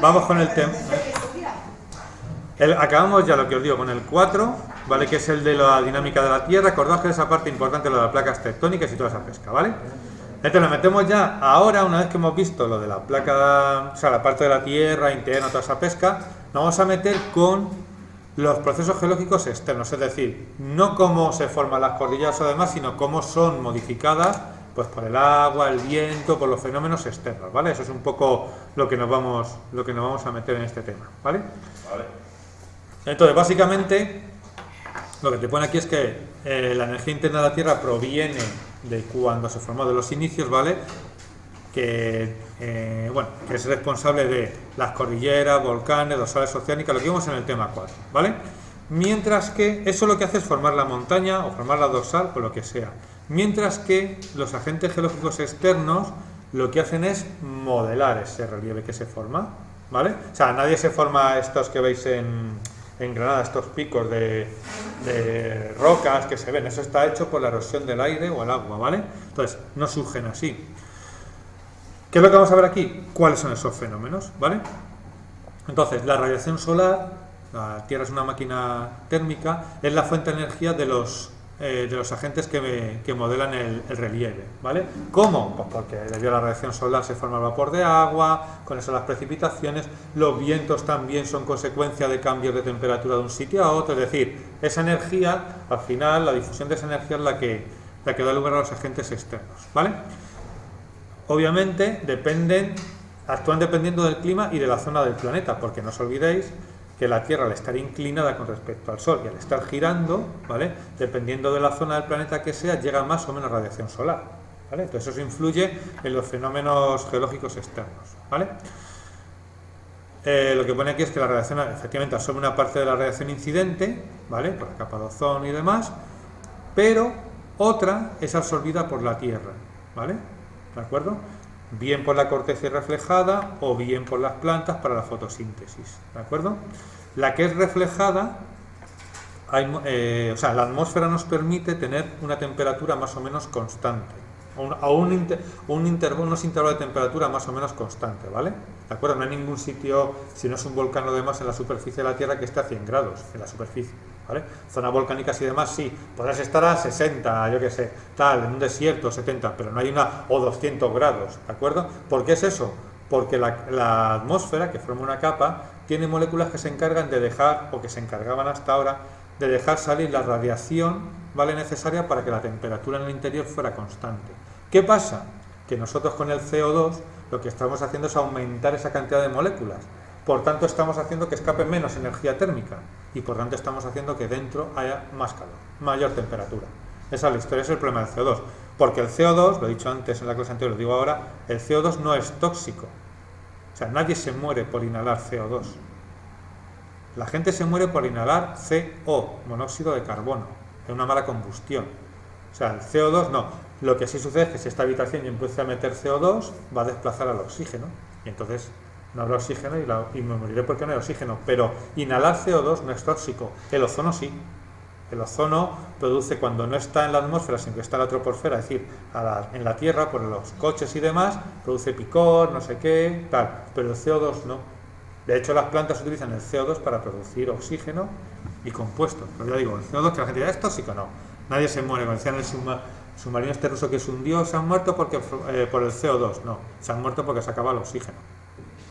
vamos con el tema. Acabamos ya lo que os digo con el 4, ¿vale? Que es el de la dinámica de la Tierra. Acordaos que esa parte importante lo de las placas tectónicas y toda esa pesca, ¿vale? Entonces lo metemos ya ahora, una vez que hemos visto lo de la placa, o sea, la parte de la Tierra, interna, toda esa pesca, nos vamos a meter con los procesos geológicos externos, es decir, no cómo se forman las cordilleras o demás, sino cómo son modificadas pues por el agua, el viento, por los fenómenos externos, ¿vale? Eso es un poco lo que nos vamos a meter en este tema, ¿vale? Vale. Entonces, básicamente, lo que te pone aquí es que la energía interna de la Tierra proviene de cuando se formó, de los inicios, ¿vale? Que es responsable de las cordilleras, volcanes, dorsales oceánicas, lo que vimos en el tema 4, ¿vale? Mientras que eso lo que hace es formar la montaña o formar la dorsal o lo que sea. Mientras que los agentes geológicos externos lo que hacen es modelar ese relieve que se forma, ¿vale? O sea, nadie se forma estos que veis en Granada, estos picos de rocas que se ven, eso está hecho por la erosión del aire o el agua, ¿vale? Entonces, no surgen así. ¿Qué es lo que vamos a ver aquí? ¿Cuáles son esos fenómenos? ¿Vale? Entonces, la radiación solar, la Tierra es una máquina térmica, es la fuente de energía de los agentes que modelan el relieve, ¿vale? ¿Cómo? Pues porque debido a la radiación solar se forma el vapor de agua, con eso las precipitaciones, los vientos también son consecuencia de cambios de temperatura de un sitio a otro, es decir, esa energía, al final, la difusión de esa energía es la que da lugar a los agentes externos, ¿vale? Obviamente actúan dependiendo del clima y de la zona del planeta, porque no os olvidéis que la Tierra al estar inclinada con respecto al Sol y al estar girando, ¿vale? Dependiendo de la zona del planeta que sea, llega más o menos radiación solar, ¿vale? Entonces eso influye en los fenómenos geológicos externos, ¿vale? Lo que pone aquí es que la radiación efectivamente absorbe una parte de la radiación incidente, ¿vale? Por la capa de ozono y demás, pero otra es absorbida por la Tierra, ¿vale? ¿De acuerdo? Bien por la corteza reflejada o bien por las plantas para la fotosíntesis, ¿de acuerdo? La que es reflejada, la atmósfera nos permite tener una temperatura más o menos constante, unos intervalos de temperatura más o menos constante, ¿vale? ¿De acuerdo? No hay ningún sitio, si no es un volcán o demás, en la superficie de la Tierra que esté a 100 grados en la superficie, ¿vale? Zonas volcánicas y demás, sí, podrás estar a 60, yo qué sé, tal, en un desierto, 70, pero no hay o 200 grados, ¿de acuerdo? ¿Por qué es eso? Porque la atmósfera, que forma una capa, tiene moléculas que se encargan de dejar, o que se encargaban hasta ahora, de dejar salir la radiación, ¿vale? Necesaria para que la temperatura en el interior fuera constante. ¿Qué pasa? Que nosotros con el CO2 lo que estamos haciendo es aumentar esa cantidad de moléculas. Por tanto, estamos haciendo que escape menos energía térmica y por tanto estamos haciendo que dentro haya más calor, mayor temperatura. Esa es la historia, es el problema del CO2. Porque el CO2, lo he dicho antes en la clase anterior, lo digo ahora, el CO2 no es tóxico. O sea, nadie se muere por inhalar CO2. La gente se muere por inhalar CO, monóxido de carbono, en una mala combustión. O sea, el CO2 no. Lo que sí sucede es que si esta habitación empieza a meter CO2, va a desplazar al oxígeno. Y entonces no habrá oxígeno y me moriré porque no hay oxígeno. Pero inhalar CO2 no es tóxico. El ozono sí. El ozono produce, cuando no está en la atmósfera, sino que está en la troposfera, es decir, en la Tierra, por los coches y demás, produce picor, no sé qué, tal. Pero el CO2 no. De hecho, las plantas utilizan el CO2 para producir oxígeno y compuestos. Pero ya digo, el CO2, que la gente dirá, ¿es tóxico? No. Nadie se muere. Como decían el submarino este ruso que se hundió, se han muerto por el CO2. No, se han muerto porque se acaba el oxígeno.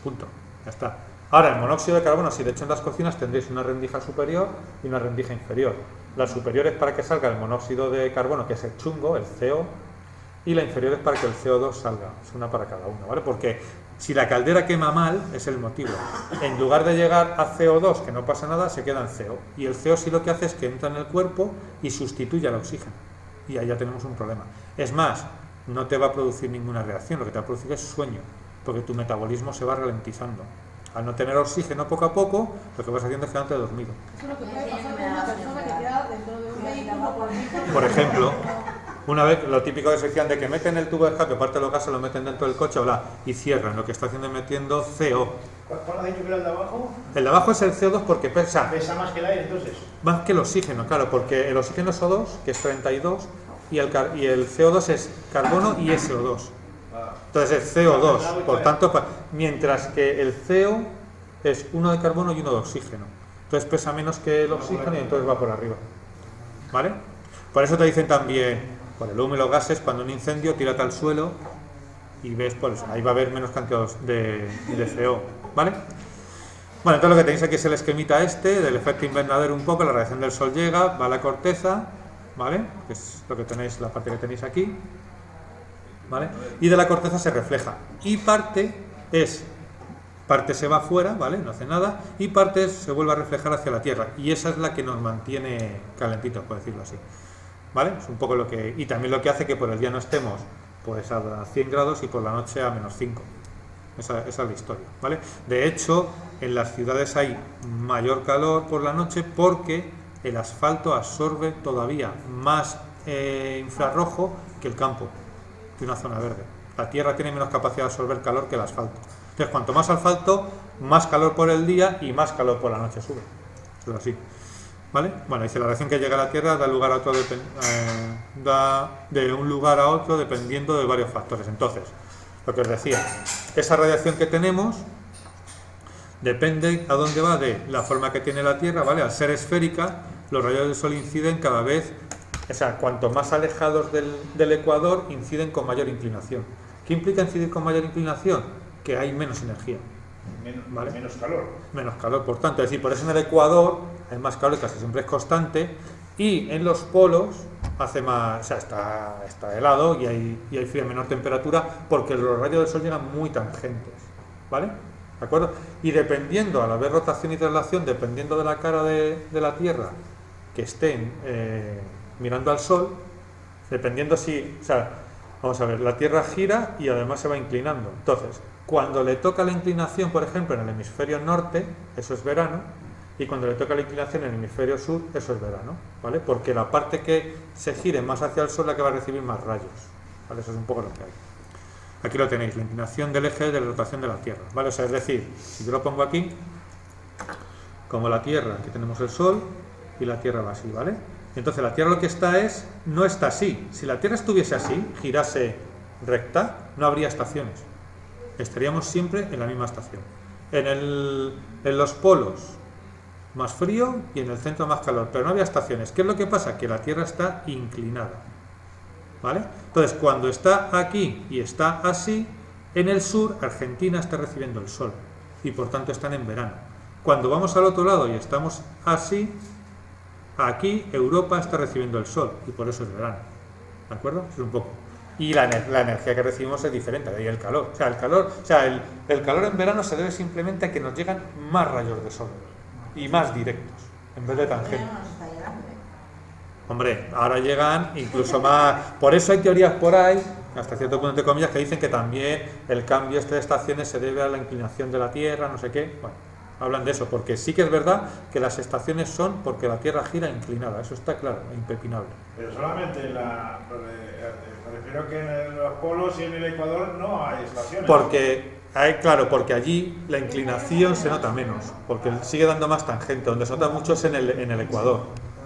Punto. Ya está. Ahora, el monóxido de carbono, si de hecho en las cocinas tendréis una rendija superior y una rendija inferior. La superior es para que salga el monóxido de carbono, que es el chungo, el CO, y la inferior es para que el CO2 salga. Es una para cada uno, ¿vale? Porque si la caldera quema mal, es el motivo. En lugar de llegar a CO2, que no pasa nada, se queda en CO. Y el CO sí lo que hace es que entra en el cuerpo y sustituye al oxígeno. Y ahí ya tenemos un problema. Es más, no te va a producir ninguna reacción, lo que te va a producir es sueño, porque tu metabolismo se va ralentizando. Al no tener oxígeno poco a poco, lo que vas haciendo es quedarte dormido. Eso es lo que puede pasar con una persona que queda dentro de un vehículo. Por ejemplo, una vez, lo típico que se decían de que meten el tubo de escape, parte de los gases lo meten dentro del coche, y cierran. Lo que está haciendo es metiendo CO. ¿Cuál has dicho que era el de abajo? El de abajo es el CO2 porque pesa. ¿Pesa más que el aire entonces? Más que el oxígeno, claro, porque el oxígeno es O2, que es 32, y el CO2 es carbono y SO2. Entonces es CO2, por tanto, mientras que el CO es uno de carbono y uno de oxígeno. Entonces pesa menos que el oxígeno y entonces va por arriba. ¿Vale? Por eso te dicen también, por el humo y los gases, cuando un incendio, tírate al suelo y ves, pues ahí va a haber menos cantidad de CO. ¿Vale? Bueno, entonces lo que tenéis aquí es el esquemita este, del efecto invernadero un poco, la radiación del sol llega, va a la corteza, ¿vale? Que es lo que tenéis, la parte que tenéis aquí, ¿vale? Y de la corteza se refleja. Y parte se va afuera, ¿vale? No hace nada, y parte se vuelve a reflejar hacia la Tierra. Y esa es la que nos mantiene calentitos, por decirlo así. ¿Vale? Es un poco lo que... Y también lo que hace que por el día no estemos pues a 100 grados y por la noche a menos 5. Esa es la historia, ¿vale? De hecho, en las ciudades hay mayor calor por la noche porque el asfalto absorbe todavía más infrarrojo que el campo, que una zona verde. La tierra tiene menos capacidad de absorber calor que el asfalto. Entonces, cuanto más asfalto, más calor por el día y más calor por la noche sube. Es así. ¿Vale? Bueno, dice la radiación que llega a la Tierra da lugar a otro da de un lugar a otro dependiendo de varios factores. Entonces, lo que os decía, esa radiación que tenemos depende a dónde va de la forma que tiene la Tierra, ¿vale? Al ser esférica, los rayos del Sol inciden cada vez, o sea, cuanto más alejados del ecuador, inciden con mayor inclinación. ¿Qué implica incidir con mayor inclinación? Que hay menos energía. ¿Vale? Menos calor. Menos calor, por tanto, es decir, por eso en el ecuador hay más calor, casi siempre es constante, y en los polos hace más, o sea, está helado y hay frío a menor temperatura porque los rayos del sol llegan muy tangentes, ¿vale? ¿De acuerdo? Y dependiendo, al haber rotación y traslación, dependiendo de la cara de la Tierra que estén mirando al sol, dependiendo si, o sea, vamos a ver, la Tierra gira y además se va inclinando. Entonces, cuando le toca la inclinación, por ejemplo, en el hemisferio norte, eso es verano, y cuando le toca la inclinación en el hemisferio sur, eso es verano, ¿vale? Porque la parte que se gire más hacia el sol es la que va a recibir más rayos, ¿vale? Eso es un poco lo que hay. Aquí lo tenéis, la inclinación del eje de la rotación de la Tierra, ¿vale? O sea, es decir, si yo lo pongo aquí, como la Tierra, aquí tenemos el Sol y la Tierra va así, ¿vale? Entonces la Tierra lo que está no está así. Si la Tierra estuviese así, girase recta, no habría estaciones. Estaríamos siempre en la misma estación. En los polos más frío y en el centro más calor, pero no había estaciones. ¿Qué es lo que pasa? Que la Tierra está inclinada, ¿vale? Entonces, cuando está aquí y está así, en el sur, Argentina está recibiendo el sol y por tanto están en verano. Cuando vamos al otro lado y estamos así, aquí Europa está recibiendo el sol y por eso es verano, ¿de acuerdo? Es un poco. Y la energía que recibimos es diferente, de ahí el calor. O sea, el calor en verano se debe simplemente a que nos llegan más rayos de sol y más directos, en vez de tangentes. Hombre, ahora llegan incluso más. Por eso hay teorías por ahí, hasta cierto punto de comillas, que dicen que también el cambio de estaciones se debe a la inclinación de la Tierra, no sé qué. Bueno, hablan de eso, porque sí que es verdad que las estaciones son porque la Tierra gira inclinada, eso está claro, impepinable. Pero solamente me refiero que en los polos y en el Ecuador no hay estaciones. Porque allí la inclinación se nota menos, porque sigue dando más tangente, donde se nota mucho es en el Ecuador.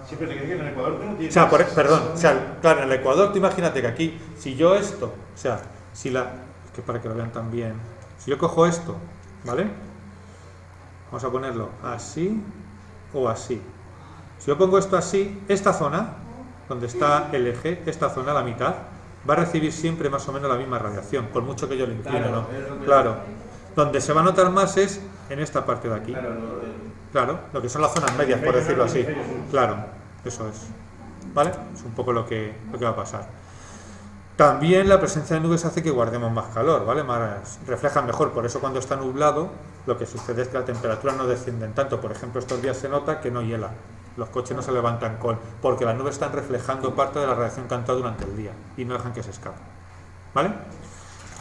Sí, pero te quiero decir que en el Ecuador tú no tienes... O sea, claro, en el Ecuador, tú imagínate que aquí, si yo esto, o sea, es que para que lo vean también, si yo cojo esto, ¿vale? Vamos a ponerlo así o así. Si yo pongo esto así, esta zona, donde está el eje, esta zona, la mitad, va a recibir siempre más o menos la misma radiación, por mucho que yo lo incline, ¿no? Claro. Donde se va a notar más es en esta parte de aquí. Claro, lo que son las zonas medias, por decirlo así. Claro, eso es. ¿Vale? Es un poco lo que va a pasar. También la presencia de nubes hace que guardemos más calor, ¿vale? Reflejan mejor, por eso cuando está nublado, lo que sucede es que la temperatura no desciende tanto. Por ejemplo, estos días se nota que no hiela. Los coches no se levantan porque las nubes están reflejando parte de la radiación que han entrado durante el día y no dejan que se escape. ¿Vale?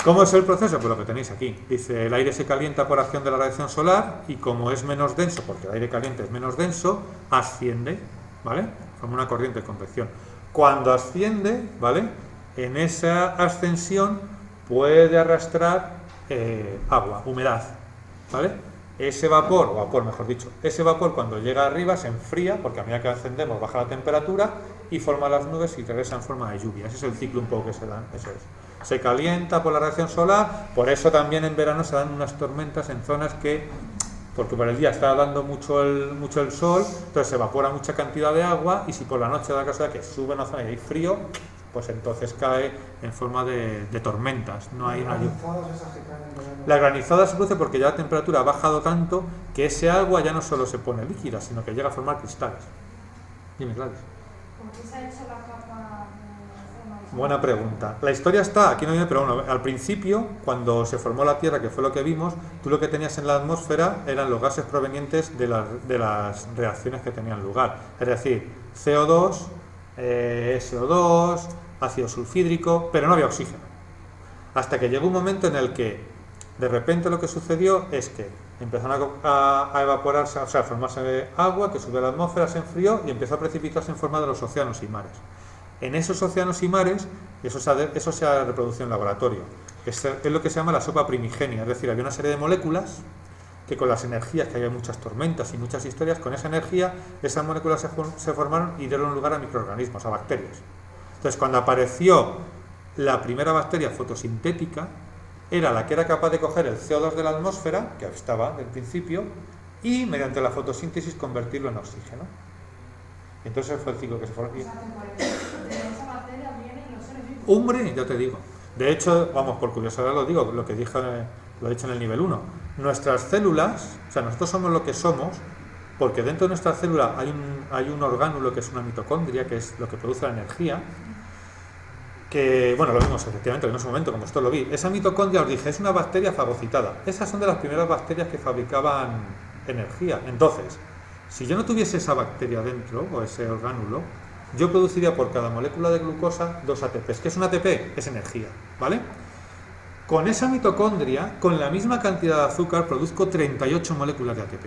¿Cómo es el proceso? Pues lo que tenéis aquí. Dice, el aire se calienta por acción de la radiación solar y como es menos denso, porque el aire caliente es menos denso, asciende, ¿vale? Como una corriente de convección. Cuando asciende, ¿vale? En esa ascensión puede arrastrar agua, humedad, ¿vale? Ese vapor cuando llega arriba se enfría, porque a medida que ascendemos baja la temperatura y forma las nubes y regresa en forma de lluvia. Ese es el ciclo un poco que se dan, eso es. Se calienta por la radiación solar, por eso también en verano se dan unas tormentas en zonas que porque por el día está dando mucho el sol, entonces se evapora mucha cantidad de agua, y si por la noche da la casualidad que sube una zona y hay frío, pues entonces cae en forma de tormentas. No hay una lluvia. La granizada se produce porque ya la temperatura ha bajado tanto que ese agua ya no solo se pone líquida, sino que llega a formar cristales. Dime, Gladys. ¿Por qué se ha hecho la capa de ozono? Buena pregunta. La historia está, aquí no viene, pero bueno, al principio, cuando se formó la Tierra, que fue lo que vimos, tú lo que tenías en la atmósfera eran los gases provenientes de las reacciones que tenían lugar. Es decir, CO2, SO2, ácido sulfídrico, pero no había oxígeno. Hasta que llegó un momento en el que, de repente, lo que sucedió es que empezaron a evaporarse, o sea, a formarse agua que subió a la atmósfera, se enfrió y empezó a precipitarse en forma de los océanos y mares. En esos océanos y mares, eso se ha reproducido en laboratorio. Es lo que se llama la sopa primigenia, es decir, había una serie de moléculas que con las energías, que había muchas tormentas y muchas historias, con esa energía, esas moléculas se formaron y dieron lugar a microorganismos, a bacterias. Entonces, cuando apareció la primera bacteria fotosintética, era la que era capaz de coger el CO2 de la atmósfera, que estaba del principio, y mediante la fotosíntesis convertirlo en oxígeno. Entonces fue el ciclo que se formó. De esa materia vienen los seres vivos. Hombre, ya te digo. De hecho, vamos, por curiosidad lo digo, lo que dije, lo he dicho en el nivel 1. Nuestras células, o sea, nosotros somos lo que somos, porque dentro de nuestra célula hay un orgánulo que es una mitocondria, que es lo que produce la energía, que, bueno, lo vimos efectivamente en ese momento, como esto lo vi. Esa mitocondria, os dije, es una bacteria fagocitada. Esas son de las primeras bacterias que fabricaban energía. Entonces, si yo no tuviese esa bacteria dentro, o ese orgánulo, yo produciría por cada molécula de glucosa 2 ATPs. ¿Qué es un ATP? Es energía, ¿vale? Con esa mitocondria, con la misma cantidad de azúcar, produzco 38 moléculas de ATP.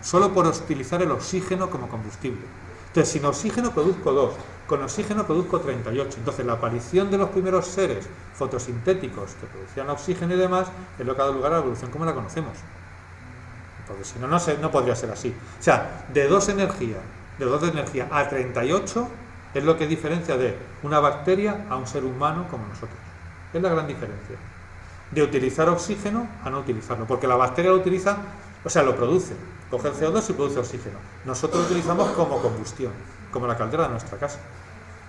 Solo por utilizar el oxígeno como combustible. Entonces, sin oxígeno produzco 2, con oxígeno produzco 38. Entonces, la aparición de los primeros seres fotosintéticos que producían oxígeno y demás es lo que ha dado lugar a la evolución como la conocemos. Porque si no, no podría ser así. O sea, de 2 de energía a 38 es lo que diferencia de una bacteria a un ser humano como nosotros. Es la gran diferencia. De utilizar oxígeno a no utilizarlo. Porque la bacteria lo utiliza, o sea, lo produce. Coge el CO2 y produce oxígeno. Nosotros lo utilizamos como combustión, como la caldera de nuestra casa.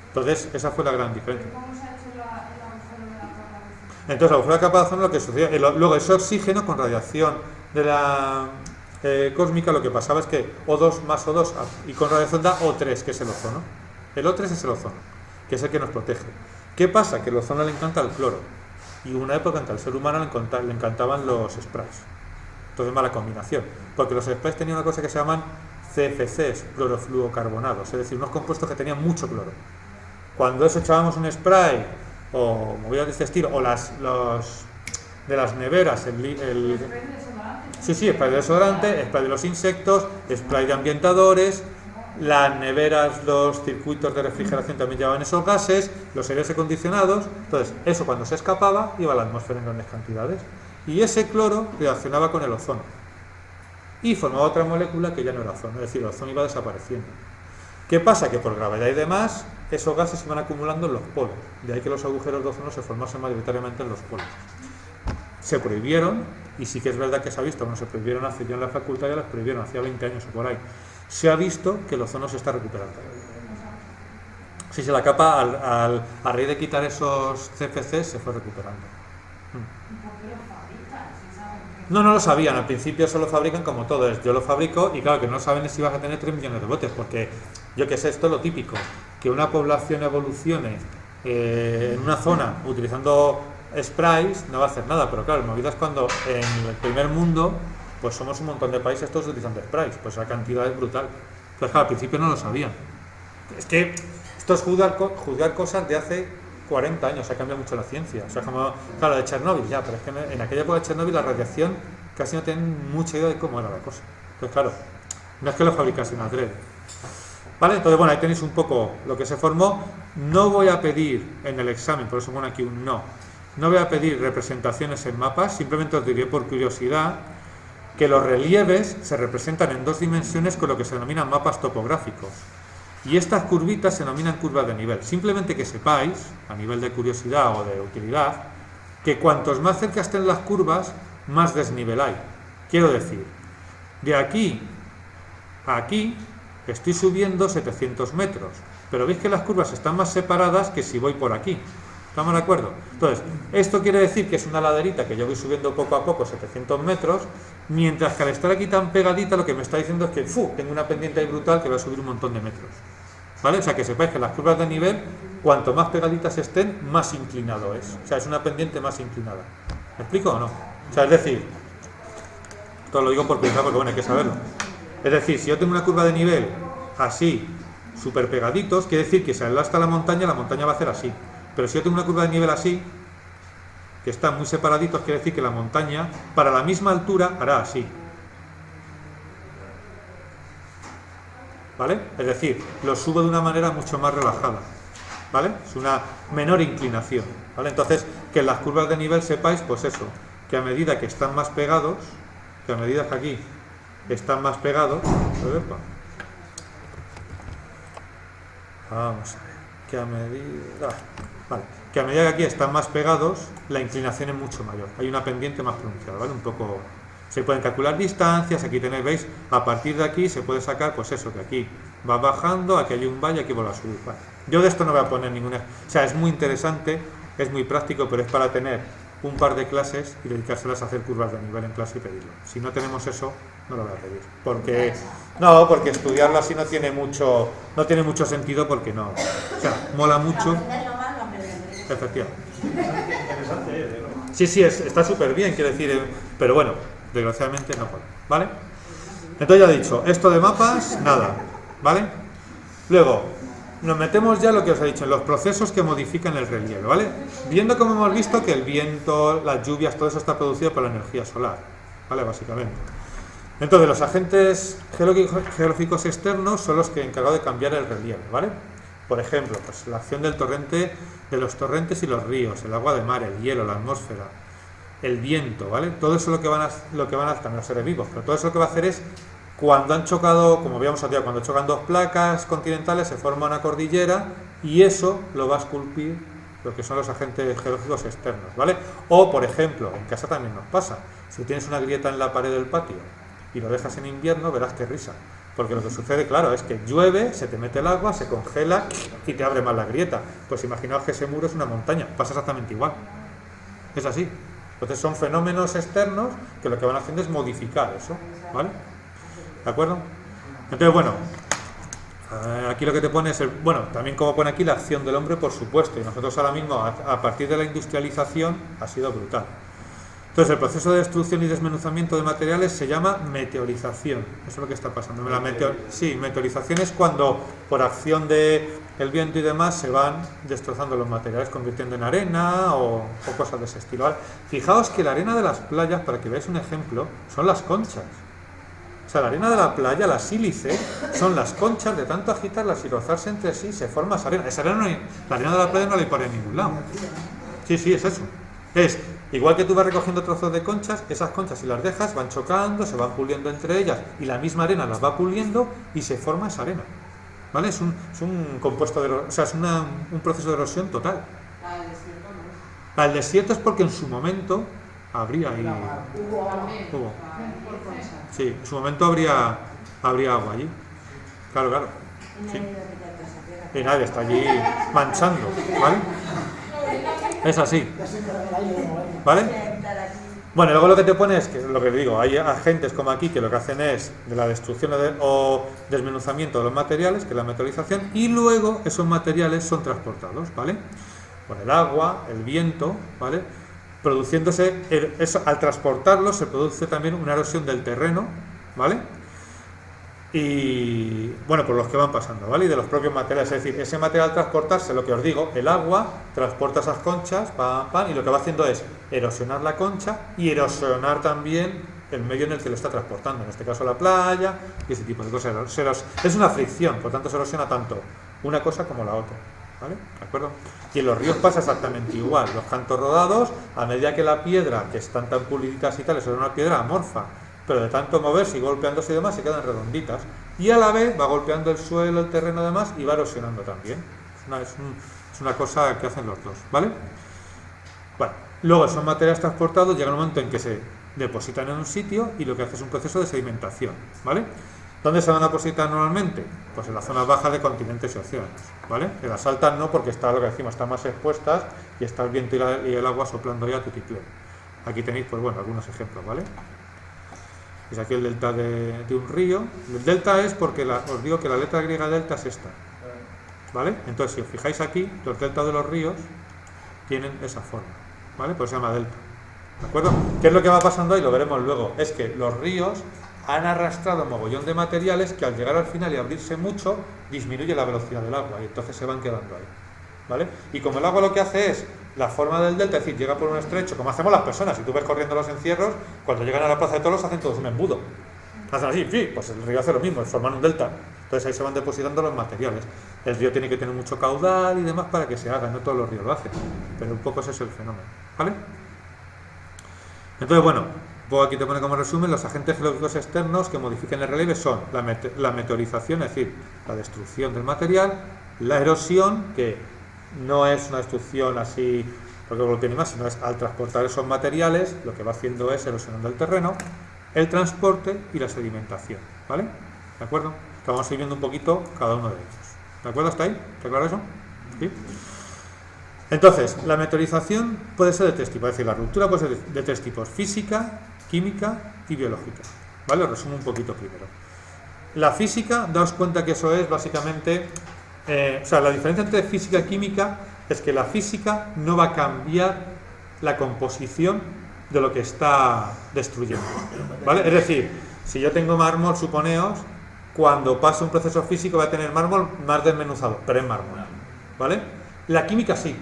Entonces, esa fue la gran diferencia. ¿Cómo se ha hecho el agujero de la capa de ozono? Entonces, el agujero de la capa de ozono, lo que sucede, luego ese oxígeno con radiación de la cósmica, lo que pasaba es que O2 más O2 y con radiación da O3, que es el ozono. El O3 es el ozono, que es el que nos protege. ¿Qué pasa? Que el ozono le encanta el cloro. Y hubo una época en que al ser humano le encantaban los sprays. Entonces, mala combinación. Porque los sprays tenían una cosa que se llaman CFCs, clorofluorocarbonados, es decir, unos compuestos que tenían mucho cloro. Cuando eso echábamos un spray, o movidas de este estilo, o de las neveras, sí, spray de desodorante, spray de los insectos, spray de ambientadores, las neveras, los circuitos de refrigeración también llevaban esos gases, los aires acondicionados. Entonces, eso cuando se escapaba iba a la atmósfera en grandes cantidades. Y ese cloro reaccionaba con el ozono y formaba otra molécula que ya no era ozono, es decir, el ozono iba desapareciendo. ¿Qué pasa? Que por gravedad y demás, esos gases se iban acumulando en los polos, de ahí que los agujeros de ozono se formasen mayoritariamente en los polos. Se prohibieron, y sí que es verdad que se ha visto, cuando se prohibieron hace ya en la facultad, ya las prohibieron, hacía 20 años o por ahí, se ha visto que el ozono se está recuperando. Sí, la capa, a raíz de quitar esos CFCs, se fue recuperando. No lo sabían, al principio eso lo fabrican como todo, yo lo fabrico y claro que no saben si vas a tener 3 millones de botes, porque yo que sé, esto es lo típico, que una población evolucione en una zona utilizando sprays no va a hacer nada, pero claro, me olvidas cuando en el primer mundo pues somos un montón de países todos utilizando sprays, pues la cantidad es brutal. Entonces claro, al principio no lo sabían. Es que esto es juzgar cosas de hace 40 años, ha cambiado mucho la ciencia. O sea, como, claro, de Chernóbil ya, pero es que en aquella época de Chernóbil la radiación casi no tienen mucha idea de cómo era la cosa. Entonces, claro, no es que lo fabricasen adrede. ¿Vale? Entonces, bueno, ahí tenéis un poco lo que se formó. No voy a pedir en el examen, por eso pone aquí un no. No voy a pedir representaciones en mapas, simplemente os diré por curiosidad que los relieves se representan en 2 dimensiones con lo que se denominan mapas topográficos. Y estas curvitas se denominan curvas de nivel. Simplemente que sepáis, a nivel de curiosidad o de utilidad, que cuantos más cerca estén las curvas, más desnivel hay. Quiero decir, De aquí a aquí estoy subiendo 700 metros, pero veis que las curvas están más separadas que si voy por aquí. ¿Estamos de acuerdo? Entonces, esto quiere decir que es una laderita que yo voy subiendo poco a poco 700 metros, mientras que al estar aquí tan pegadita lo que me está diciendo es que tengo una pendiente ahí brutal que va a subir un montón de metros. ¿Vale? O sea, que sepáis que las curvas de nivel, cuanto más pegaditas estén, más inclinado es. O sea, es una pendiente más inclinada. ¿Me explico o no? O sea, es decir, esto lo digo porque bueno, hay que saberlo. Es decir, si yo tengo una curva de nivel así, súper pegaditos, quiere decir que si hasta la montaña va a hacer así. Pero si yo tengo una curva de nivel así, que están muy separaditos, quiere decir que la montaña, para la misma altura, hará así. ¿Vale? Es decir, lo subo de una manera mucho más relajada. ¿Vale? Es una menor inclinación. ¿Vale? Entonces, que en las curvas de nivel sepáis, pues eso, que a medida que están más pegados, que a medida que aquí están más pegados, vamos a ver, que a medida que aquí están más pegados, la inclinación es mucho mayor, hay una pendiente más pronunciada, ¿vale? Un poco, se pueden calcular distancias, aquí tenéis, veis, a partir de aquí se puede sacar, pues eso, que aquí va bajando, aquí hay un valle, aquí vuelve a subir, ¿vale? Yo de esto no voy a poner ninguna, o sea, es muy interesante, es muy práctico, pero es para tener un par de clases y dedicárselas a hacer curvas de nivel en clase y pedirlo. Si no tenemos eso, no lo voy a pedir, porque estudiarlo así no tiene mucho sentido, porque no, o sea, mola mucho. Efectivamente. Sí, está súper bien, quiero decir, pero bueno, desgraciadamente no puedo, ¿vale? Entonces ya he dicho, esto de mapas, nada, ¿vale? Luego, nos metemos ya lo que os he dicho, en los procesos que modifican el relieve, ¿vale? Viendo como hemos visto que el viento, las lluvias, todo eso está producido por la energía solar, ¿vale? Básicamente. Entonces, los agentes geológicos externos son los que encargados de cambiar el relieve, ¿vale? Por ejemplo, pues la acción del torrente, de los torrentes y los ríos, el agua de mar, el hielo, la atmósfera, el viento, ¿vale? Todo eso es lo que van a también los seres vivos, pero todo eso lo que va a hacer es, cuando han chocado, como habíamos hablado, cuando chocan dos placas continentales, se forma una cordillera y eso lo va a esculpir lo que son los agentes geológicos externos, ¿vale? O, por ejemplo, en casa también nos pasa, si tienes una grieta en la pared del patio y lo dejas en invierno, verás qué risa. Porque lo que sucede, claro, es que llueve, se te mete el agua, se congela y te abre más la grieta. Pues imaginaos que ese muro es una montaña, pasa exactamente igual. Es así. Entonces son fenómenos externos que lo que van haciendo es modificar eso, ¿vale? ¿De acuerdo? Entonces, bueno, aquí lo que te pone es, también como pone aquí, la acción del hombre, por supuesto. Y nosotros ahora mismo, a partir de la industrialización, ha sido brutal. Entonces, el proceso de destrucción y desmenuzamiento de materiales se llama meteorización. Eso es lo que está pasando. Meteorización es cuando, por acción del viento y demás, se van destrozando los materiales, convirtiendo en arena o cosas de ese estilo, ¿vale? Fijaos que la arena de las playas, para que veáis un ejemplo, son las conchas. O sea, la arena de la playa, la sílice, son las conchas, de tanto agitarlas y rozarse entre sí, se forma esa arena. La arena de la playa no la hay por en ningún lado. Sí, es eso. Es igual que tú vas recogiendo trozos de conchas, esas conchas, si las dejas, van chocando, se van puliendo entre ellas y la misma arena las va puliendo y se forma esa arena, ¿vale? Es un compuesto es un proceso de erosión total. Al desierto es porque en su momento habría ahí. Hubo. Sí, en su momento habría agua allí. Claro. Sí. Y nadie está allí manchando, ¿vale? Es así, ¿vale? Bueno, luego lo que te pone es que, lo que digo, hay agentes como aquí que lo que hacen es de la destrucción o desmenuzamiento de los materiales, que es la meteorización, y luego esos materiales son transportados, ¿vale? Por el agua, el viento, ¿vale? Produciéndose, al transportarlos se produce también una erosión del terreno, ¿vale? Y por los que van pasando, ¿vale? Y de los propios materiales, es decir, ese material transportarse, lo que os digo, el agua transporta esas conchas, y lo que va haciendo es erosionar la concha y erosionar también el medio en el que lo está transportando, en este caso la playa y ese tipo de cosas. Es una fricción, por tanto se erosiona tanto una cosa como la otra, ¿vale? ¿De acuerdo? Y en los ríos pasa exactamente igual, los cantos rodados, a medida que la piedra, que están tan puliditas y tal, es una piedra amorfa, pero de tanto moverse y golpeándose y demás se quedan redonditas y a la vez va golpeando el suelo, el terreno y demás y va erosionando también. Es una cosa que hacen los dos, ¿vale? Bueno, luego esos materiales transportados llega un momento en que depositan en un sitio y lo que hace es un proceso de sedimentación, ¿vale? ¿Dónde se van a depositar normalmente? Pues en las zonas bajas de continentes y océanos, ¿vale? En las altas no, porque está lo que decimos, están más expuestas y está el viento y el agua soplando ya a tutiplén. Aquí tenéis, pues bueno, algunos ejemplos, ¿vale? Es aquí el delta de un río. El delta es porque os digo que la letra griega delta es esta, ¿vale? Entonces, si os fijáis aquí, los deltas de los ríos tienen esa forma, ¿vale? Pues se llama delta, ¿de acuerdo? ¿Qué es lo que va pasando ahí? Lo veremos luego. Es que los ríos han arrastrado un mogollón de materiales que al llegar al final y abrirse mucho, disminuye la velocidad del agua y entonces se van quedando ahí, ¿vale? Y como el agua lo que hace es la forma del delta, es decir, llega por un estrecho, como hacemos las personas, si tú ves corriendo los encierros, cuando llegan a la Plaza de Toros hacen todos un embudo, hacen así, sí, pues el río hace lo mismo, forman un delta, entonces ahí se van depositando los materiales. El río tiene que tener mucho caudal y demás para que se haga, no todos los ríos lo hacen, pero un poco ese es el fenómeno, ¿vale? Entonces, bueno, pues aquí te pone como resumen, los agentes geológicos externos que modifican el relieve son la meteorización, es decir, la destrucción del material, la erosión, que no es una destrucción así porque lo tiene más, sino es al transportar esos materiales, lo que va haciendo es erosionando el terreno, el transporte y la sedimentación, ¿vale? ¿De acuerdo? Que vamos a ir viendo un poquito cada uno de ellos. ¿De acuerdo hasta ahí? ¿Está claro eso? ¿Sí? Entonces, la meteorización puede ser de tres tipos, es decir, la ruptura puede ser de tres tipos: física, química y biológica. ¿Vale? Os resumo un poquito primero. La física, daos cuenta que eso es básicamente, la diferencia entre física y química es que la física no va a cambiar la composición de lo que está destruyendo, ¿vale? Es decir, si yo tengo mármol, suponeos, cuando pase un proceso físico va a tener mármol más desmenuzado, pero es mármol, ¿vale? La química sí.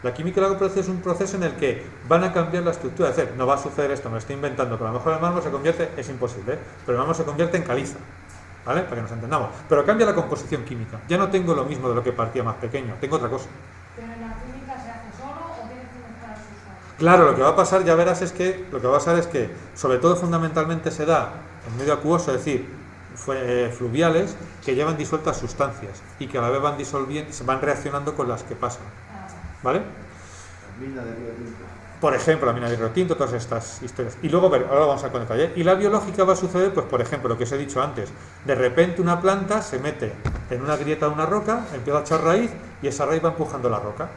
La química lo que produce es un proceso en el que van a cambiar la estructura, es decir, no va a suceder esto, me lo estoy inventando, pero a lo mejor el mármol se convierte, es imposible, pero el mármol se convierte en caliza, ¿vale? Para que nos entendamos, pero cambia la composición química, ya no tengo lo mismo de lo que partía más pequeño, tengo otra cosa. ¿Pero en la química se hace solo o tienes que mezclar sustancias? Claro, lo que va a pasar, ya verás, es que lo que va a pasar es que, sobre todo fundamentalmente se da en medio acuoso, es decir, fluviales, que llevan disueltas sustancias y que a la vez van disolviendo, se van reaccionando con las que pasan, ¿vale? La mina de Río Tinto. Por ejemplo, la mina de Río Tinto, todas estas historias. Y luego, ahora vamos a conectar. Y la biológica va a suceder, pues por ejemplo, lo que os he dicho antes. De repente una planta se mete en una grieta de una roca, empieza a echar raíz y esa raíz va empujando la roca,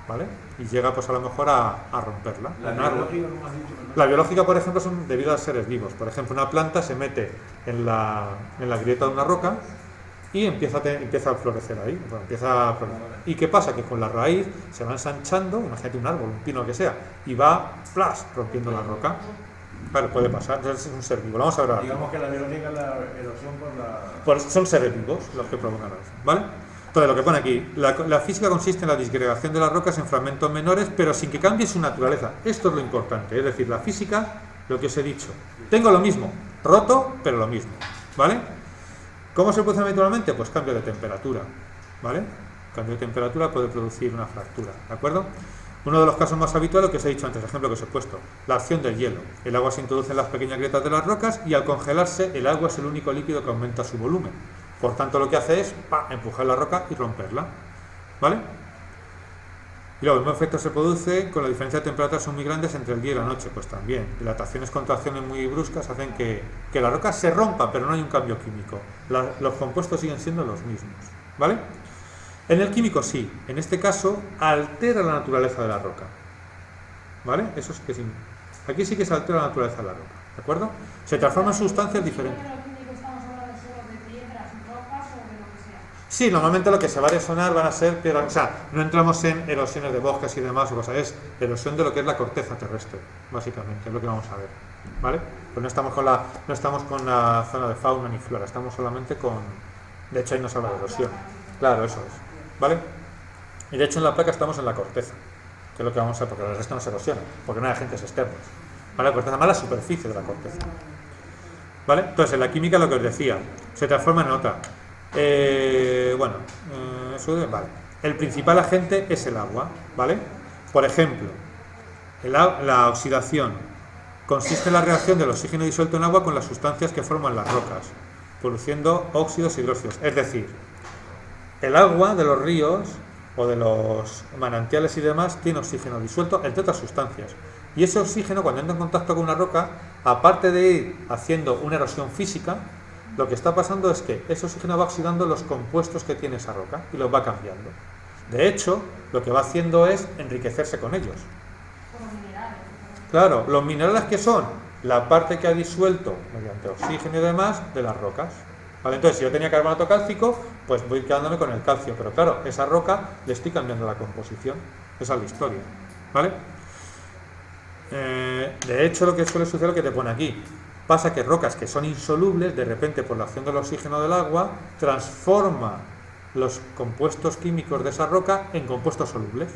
¿vale? Y llega pues a lo mejor a romperla. La biológica, como has dicho, ¿no? La biológica, por ejemplo, son debido a seres vivos. Por ejemplo, una planta se mete en la grieta de una roca y empieza a florecer ahí, bueno, empieza a florecer. ¿Y qué pasa? Que con la raíz se va ensanchando, imagínate un árbol, un pino, que sea, y va ¡flash! Rompiendo la roca. Claro, puede pasar, entonces es un ser vivo. Vamos a ver ahora. Digamos que la biológica es la erosión por la... Pues son seres vivos los que provocan la erosión, ¿vale? Entonces, lo que pone aquí, la física consiste en la disgregación de las rocas en fragmentos menores, pero sin que cambie su naturaleza. Esto es lo importante, es decir, la física, lo que os he dicho. Tengo lo mismo, roto, pero lo mismo, ¿vale? ¿Cómo se produce habitualmente? Pues cambio de temperatura, ¿vale? Cambio de temperatura puede producir una fractura, ¿de acuerdo? Uno de los casos más habituales, lo que os he dicho antes, el ejemplo que os he puesto, la acción del hielo. El agua se introduce en las pequeñas grietas de las rocas y al congelarse el agua es el único líquido que aumenta su volumen. Por tanto, lo que hace es empujar la roca y romperla, ¿vale? Y luego el mismo efecto se produce con la diferencia de temperaturas son muy grandes entre el día y la noche, pues también. Dilataciones, contracciones muy bruscas hacen que la roca se rompa, pero no hay un cambio químico. Los compuestos siguen siendo los mismos, ¿vale? En el químico sí, en este caso altera la naturaleza de la roca, ¿vale? Eso es que sí. Aquí sí que se altera la naturaleza de la roca, ¿de acuerdo? Se transforma en sustancias diferentes. Sí, normalmente lo que se va a erosionar van a ser piedras, o sea, no entramos en erosiones de bosques y demás o cosas, es erosión de lo que es la corteza terrestre, básicamente, es lo que vamos a ver, ¿vale? Pues no estamos con la zona de fauna ni flora, estamos solamente con, de hecho ahí nos habla de erosión, claro, eso es, ¿vale? Y de hecho en la placa estamos en la corteza, que es lo que vamos a ver, porque el resto no se erosiona, porque no hay agentes externos, ¿vale? La corteza más la superficie de la corteza, ¿vale? Entonces en la química lo que os decía, se transforma en otra. Vale. El principal agente es el agua, ¿vale? Por ejemplo, la oxidación consiste en la reacción del oxígeno disuelto en agua con las sustancias que forman las rocas, produciendo óxidos y hidróxidos. Es decir, el agua de los ríos o de los manantiales y demás tiene oxígeno disuelto, entre otras sustancias. Y ese oxígeno, cuando entra en contacto con una roca, aparte de ir haciendo una erosión física, lo que está pasando es que ese oxígeno va oxidando los compuestos que tiene esa roca y los va cambiando. De hecho, lo que va haciendo es enriquecerse con ellos. Como minerales. Claro, los minerales que son la parte que ha disuelto mediante oxígeno y demás de las rocas. ¿Vale? Entonces, si yo tenía carbonato cálcico, pues voy quedándome con el calcio. Pero claro, esa roca le estoy cambiando la composición. Esa es la historia. ¿Vale? De hecho, lo que suele suceder, lo que te pone aquí, pasa que rocas que son insolubles, de repente por la acción del oxígeno del agua, transforma los compuestos químicos de esa roca en compuestos solubles.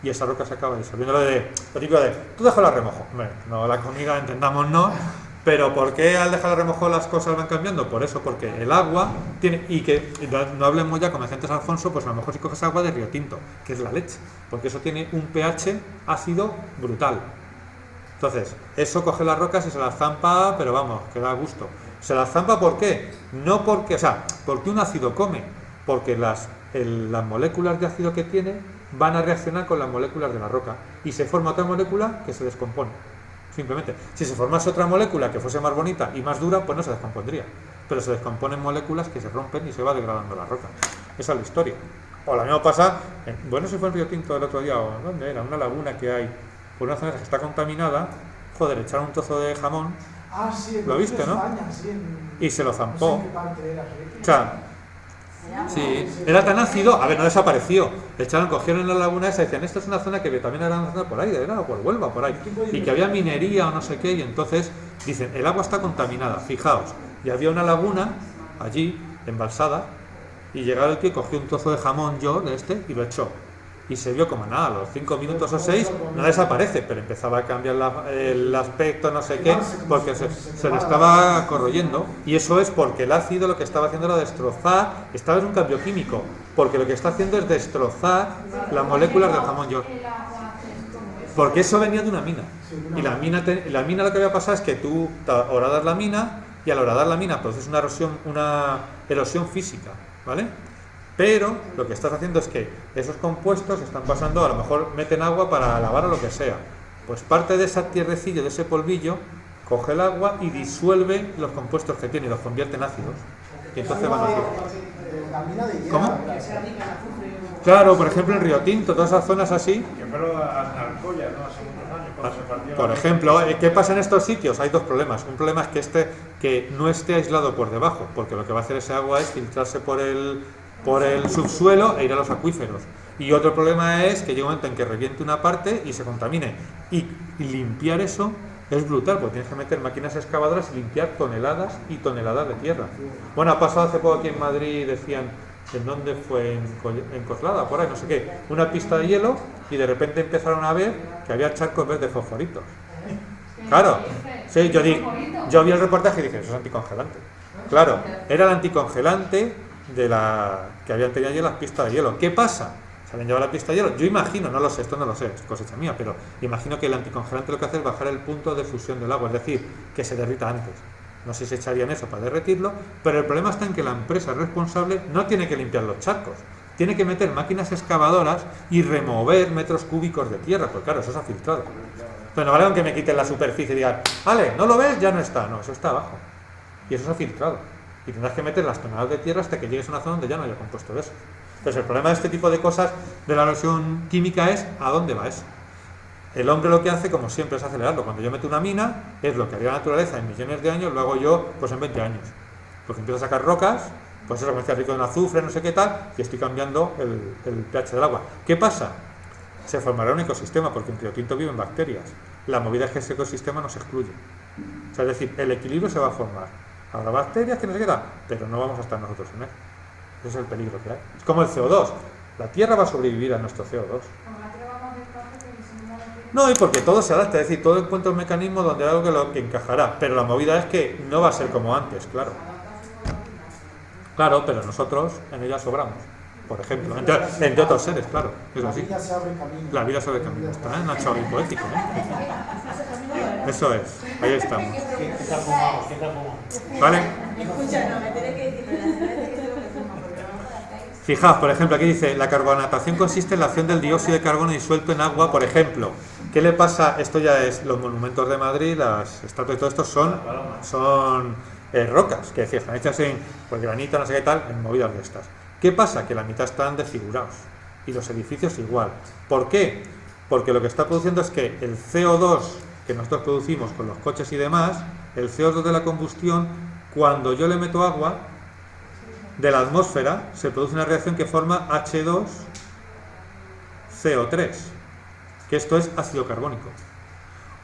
Y esa roca se acaba disolviendo. Lo típico de, tú déjala a remojo. Hombre, no, la comida, entendamos, no. Pero ¿por qué al dejar a remojo las cosas van cambiando? Por eso, porque el agua tiene, y que no hablemos ya como decía Alfonso, pues a lo mejor si coges agua de Río Tinto, que es la leche, porque eso tiene un pH ácido brutal. Entonces, eso coge las rocas y se las zampa, pero vamos, que da gusto. ¿Se las zampa por qué? No porque, o sea, porque un ácido come, porque las moléculas de ácido que tiene van a reaccionar con las moléculas de la roca y se forma otra molécula que se descompone. Simplemente, si se formase otra molécula que fuese más bonita y más dura, pues no se descompondría. Pero se descomponen moléculas que se rompen y se va degradando la roca. Esa es la historia. O la misma pasa, bueno, si fue en Río Tinto el otro día, o ¿dónde era? Una laguna que hay, por una zona que está contaminada, joder, echaron un trozo de jamón, Sí, ¿lo viste, no? España, sí, y se lo no sé zampó. en qué parte era, sí. O sea, sí, era tan ácido, a ver, no desapareció. Cogieron en la laguna esa y decían, esta es una zona que también era una zona por ahí, era por Huelva, por ahí, y que había minería o no sé qué, y entonces dicen, el agua está contaminada, fijaos, y había una laguna allí, embalsada, y llegaba el tío y cogió un trozo de jamón de y lo echó. Y se vio como nada, a los 5 minutos o 6 no desaparece, pero empezaba a cambiar el aspecto, no sé qué, porque se le estaba corroyendo. Y eso es porque el ácido lo que estaba haciendo era destrozar, estaba en un cambio químico, porque lo que está haciendo es destrozar las moléculas del jamón york. Porque eso venía de una mina. Y la mina lo que había pasado es que tú horadas la mina, y al horadar la mina produces una erosión física, ¿vale? Pero lo que estás haciendo es que esos compuestos están pasando, a lo mejor meten agua para lavar o lo que sea. Pues parte de esa tierrecilla, de ese polvillo, coge el agua y disuelve los compuestos que tiene y los convierte en ácidos. Y entonces van a hacer. ¿Cómo? Claro, por ejemplo en Río Tinto, todas esas zonas así. Que fueron a Alcoya, ¿no? Hace muchos años, cuando se partió. Por ejemplo, ¿qué pasa en estos sitios? Hay dos problemas. Un problema es que no esté aislado por debajo, porque lo que va a hacer ese agua es filtrarse por el subsuelo e ir a los acuíferos. Y otro problema es que llega un momento en que reviente una parte y se contamine. Y limpiar eso es brutal, porque tienes que meter máquinas excavadoras y limpiar toneladas y toneladas de tierra. Bueno, ha pasado hace poco aquí en Madrid, decían, ¿en dónde fue? En Coslada, por ahí, no sé qué. Una pista de hielo y de repente empezaron a ver que había charcos verdes fosforitos. Claro, sí, yo vi el reportaje y dije, eso es anticongelante. Claro, era el anticongelante que habían tenido allí las pistas de hielo. ¿Qué pasa? Se habían llevado la pista de hielo. Yo imagino, no lo sé, esto no lo sé, es cosecha mía, pero imagino que el anticongelante lo que hace es bajar el punto de fusión del agua, es decir, que se derrita antes. No sé si echarían eso para derretirlo, pero el problema está en que la empresa responsable no tiene que limpiar los charcos, tiene que meter máquinas excavadoras y remover metros cúbicos de tierra, porque claro, eso se ha filtrado. Pero no vale aunque me quiten la superficie y digan, vale, ¿no lo ves? Ya no está. No, eso está abajo. Y eso se ha filtrado. Y tendrás que meter las toneladas de tierra hasta que llegues a una zona donde ya no haya compuesto de eso. Entonces el problema de este tipo de cosas de la erosión química es ¿a dónde va eso? El hombre lo que hace, como siempre, es acelerarlo. Cuando yo meto una mina, es lo que haría la naturaleza en millones de años, lo hago yo pues en 20 años. Porque empiezo a sacar rocas, pues eso comienza rico en azufre, no sé qué tal, y estoy cambiando el pH del agua. ¿Qué pasa? Se formará un ecosistema, porque en Río Tinto viven bacterias. La movida es que ese ecosistema no se excluye. O sea, es decir, el equilibrio se va a formar. Habrá bacterias que no se quedan, pero no vamos a estar nosotros en él. Ese es el peligro que hay. Es como el CO2. La Tierra va a sobrevivir a nuestro CO2. No, y porque todo se adapta, es decir, todo encuentra un mecanismo donde hay algo que encajará. Pero la movida es que no va a ser como antes, claro. Claro, pero nosotros en ella sobramos. Por ejemplo, entre otros seres, claro. Es así. La vida se abre camino. La vida se abre camino. Está en Nacho y poético, ¿no? Eso es. Ahí estamos. ¿Qué tal fumamos? ¿Qué tal fumamos? ¿Vale? Escucha, no, me tiene que decir, pero la verdad es que es lo que fuma, porque no. Fijaos, por ejemplo, aquí dice, la carbonatación consiste en la acción del dióxido de carbono disuelto en agua, por ejemplo. ¿Qué le pasa? Esto ya es los monumentos de Madrid, las estatuas y todo esto son rocas, que decir, están hechas en pues, granito, no sé qué tal, en movidas de estas. ¿Qué pasa? Que la mitad están desfigurados y los edificios igual. ¿Por qué? Porque lo que está produciendo es que el CO2 que nosotros producimos con los coches y demás, el CO2 de la combustión, cuando yo le meto agua de la atmósfera, se produce una reacción que forma H2CO3, que esto es ácido carbónico.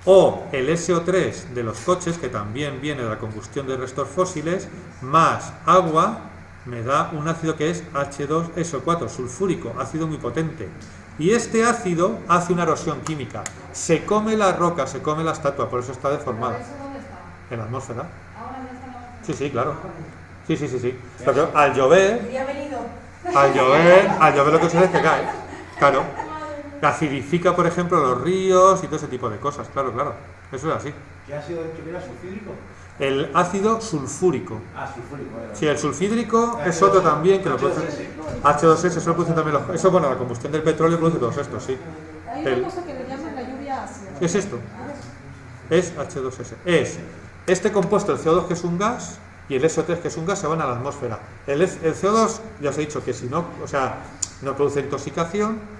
O el SO3 de los coches, que también viene de la combustión de restos fósiles, más agua, me da un ácido que es H2SO4, sulfúrico, ácido muy potente. Y este ácido hace una erosión química. Se come la roca, se come la estatua, por eso está deformada. ¿Eso dónde está? En la atmósfera. Ahora no está en la atmósfera. Sí, sí, claro. Sí. Pero al llover, Ya ha venido. al llover lo que sucede es que cae. Claro. Acidifica, por ejemplo, los ríos y todo ese tipo de cosas. Claro. Eso es así. ¿Qué ha sido dicho que era sulfídrico? El ácido sulfúrico. Ah, sulfúrico. Sí, el sulfídrico es otro también que lo produce. H2S, eso lo produce también los. Eso, bueno, la combustión del petróleo produce todos estos, sí. Hay una cosa que le llaman la lluvia ácida. ¿Qué es esto? Es H2S. Es este compuesto, el CO2 que es un gas, y el SO3 que es un gas, se van a la atmósfera. El CO2, ya os he dicho que si no, o sea, no produce intoxicación.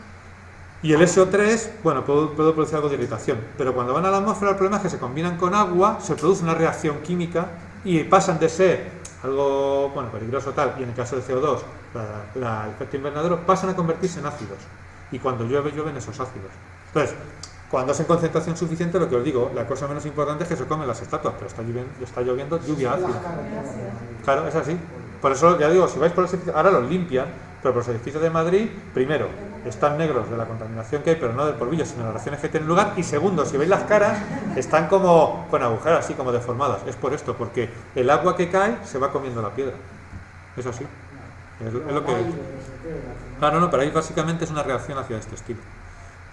Y el SO3, bueno, puede producir algo de irritación, pero cuando van a la atmósfera el problema es que se combinan con agua, se produce una reacción química y pasan de ser algo, bueno, peligroso tal, y en el caso del CO2, el efecto invernadero, pasan a convertirse en ácidos. Y cuando llueven esos ácidos. Entonces, cuando es en concentración suficiente, lo que os digo, la cosa menos importante es que se comen las estatuas, pero está lloviendo lluvia ácida. Claro, es así. Por eso, ya digo, si vais por los edificios, ahora los limpian, pero por los edificios de Madrid, primero, están negros de la contaminación que hay, pero no del polvillo, sino de las reacciones que tienen lugar. Y segundo, si veis las caras, están como con agujeros así, como deformadas. Es por esto, porque el agua que cae se va comiendo la piedra. Es así. Es lo que... Claro, no, pero ahí básicamente es una reacción hacia este estilo.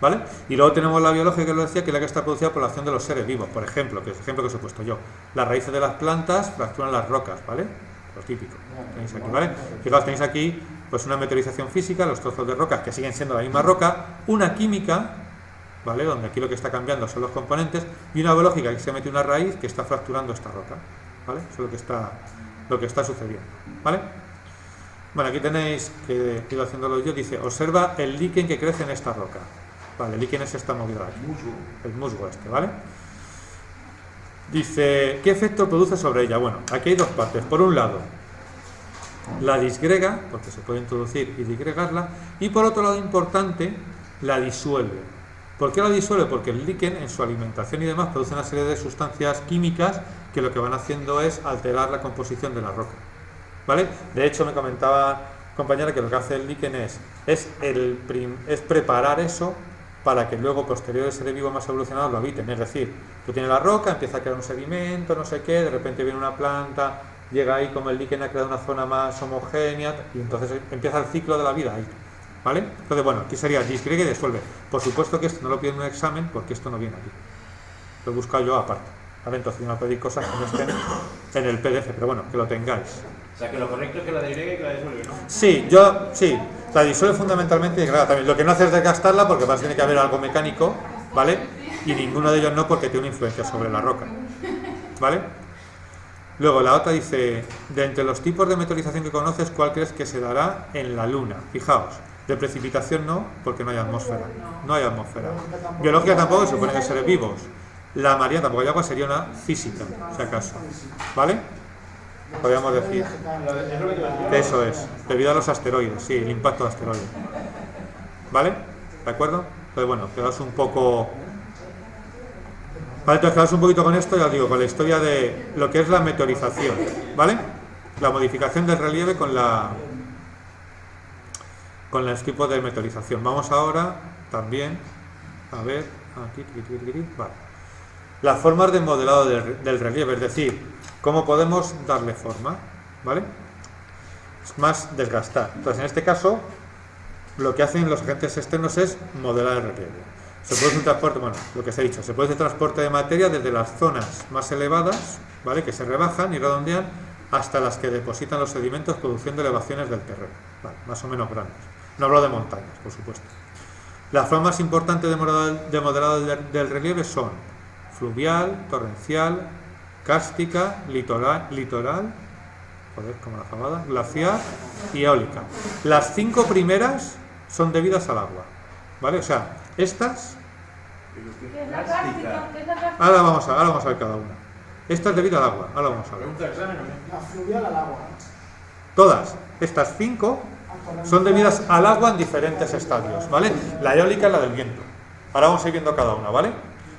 ¿Vale? Y luego tenemos la biológica, que lo decía, que es la que está producida por la acción de los seres vivos. Por ejemplo, que es el ejemplo que os he puesto yo. Las raíces de las plantas fracturan las rocas, ¿vale? Lo típico. Tenéis aquí, ¿vale? Fijaos, tenéis aquí pues una meteorización física, los trozos de rocas que siguen siendo la misma roca, una química, ¿vale? Donde aquí lo que está cambiando son los componentes, y una biológica que se mete una raíz que está fracturando esta roca, ¿vale? Eso es lo que está sucediendo, ¿vale? Bueno, aquí tenéis, que he ido haciéndolo yo, dice, observa el líquen que crece en esta roca. Vale, el líquen es esta movida de aquí, el musgo este, ¿vale? Dice, ¿qué efecto produce sobre ella? Bueno, aquí hay dos partes. Por un lado, la disgrega, porque se puede introducir y disgregarla, y por otro lado, importante, la disuelve. ¿Por qué la disuelve? Porque el líquen, en su alimentación y demás, produce una serie de sustancias químicas que lo que van haciendo es alterar la composición de la roca, ¿vale? De hecho, me comentaba compañera que lo que hace el líquen es preparar eso para que luego posteriores seres vivos más evolucionados lo habiten. Es decir, tú tienes la roca, empieza a crear un sedimento, no sé qué, de repente viene una planta, llega ahí como el líquen a crear una zona más homogénea y entonces empieza el ciclo de la vida ahí, ¿vale? Entonces, bueno, aquí sería disgrega y disuelve. Por supuesto que esto no lo piden en un examen porque esto no viene aquí. Lo he buscado yo aparte, ¿vale? Entonces no pedí cosas que no estén en el PDF, pero bueno, que lo tengáis. O sea, que lo correcto es que la disgrega y que la disuelve, ¿no? Sí, la disuelve fundamentalmente y disgrega también. Lo que no hace es desgastarla porque más tiene que haber algo mecánico, ¿vale? Y ninguno de ellos no, porque tiene una influencia sobre la roca, ¿vale? Luego la otra dice, de entre los tipos de meteorización que conoces, ¿cuál crees que se dará en la Luna? Fijaos, de precipitación no, porque no hay atmósfera. No hay atmósfera. Biológica tampoco, se supone que seres vivos. La marina tampoco hay agua, sería una física, si acaso, ¿vale? Podríamos decir que eso es, debido a los asteroides, sí, el impacto de asteroides, ¿vale? ¿De acuerdo? Entonces, bueno, quedaos un poco... Vale, entonces quedaos un poquito con esto, ya os digo, con la historia de lo que es la meteorización, ¿vale? La modificación del relieve con los tipos de meteorización. Vamos ahora también a ver, aquí, vale. Las formas de modelado del relieve, es decir, cómo podemos darle forma, ¿vale? Es más desgastar. Entonces, en este caso, lo que hacen los agentes externos es modelar el relieve. Se produce un transporte, bueno, lo que os he dicho, se produce transporte de materia desde las zonas más elevadas, ¿vale? Que se rebajan y redondean hasta las que depositan los sedimentos produciendo elevaciones del terreno, ¿vale? Más o menos grandes. No hablo de montañas, por supuesto. Las formas importantes de modelado del relieve son fluvial, torrencial, kárstica, litoral, joder, como la fabada, glaciar y eólica. Las 5 primeras son debidas al agua, ¿vale? O sea, estas, ¿Qué es la cárstica? ¿Qué es la cárstica? ahora vamos a ver cada una. Esta es debida al agua, ahora vamos a ver. Pregunta de examen, ¿no? La fluvial al agua. Todas estas 5 son debidas al agua en diferentes estadios, ¿vale? La eólica es la del viento. Ahora vamos a ir viendo cada una, ¿vale?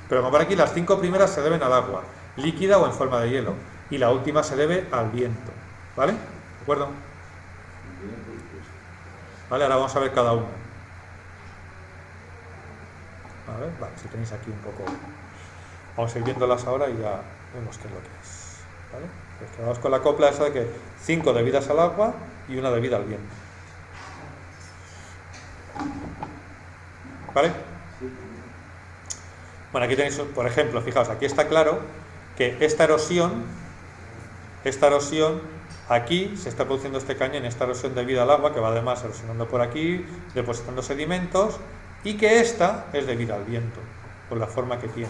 Pero como por aquí, las 5 primeras se deben al agua, líquida o en forma de hielo, y la última se debe al viento, ¿vale? ¿De acuerdo? Vale, ahora vamos a ver cada una. A ver, vale, si tenéis aquí un poco... Vamos a ir viéndolas ahora y ya vemos qué es lo que es, ¿vale? Pues quedamos con la copla esa de que 5 debidas al agua y una debida al viento. ¿Vale? Bueno, aquí tenéis, por ejemplo, fijaos, aquí está claro que esta erosión, aquí se está produciendo este cañón, esta erosión debida al agua, que va además erosionando por aquí, depositando sedimentos, y que esta es debida al viento, por la forma que tiene,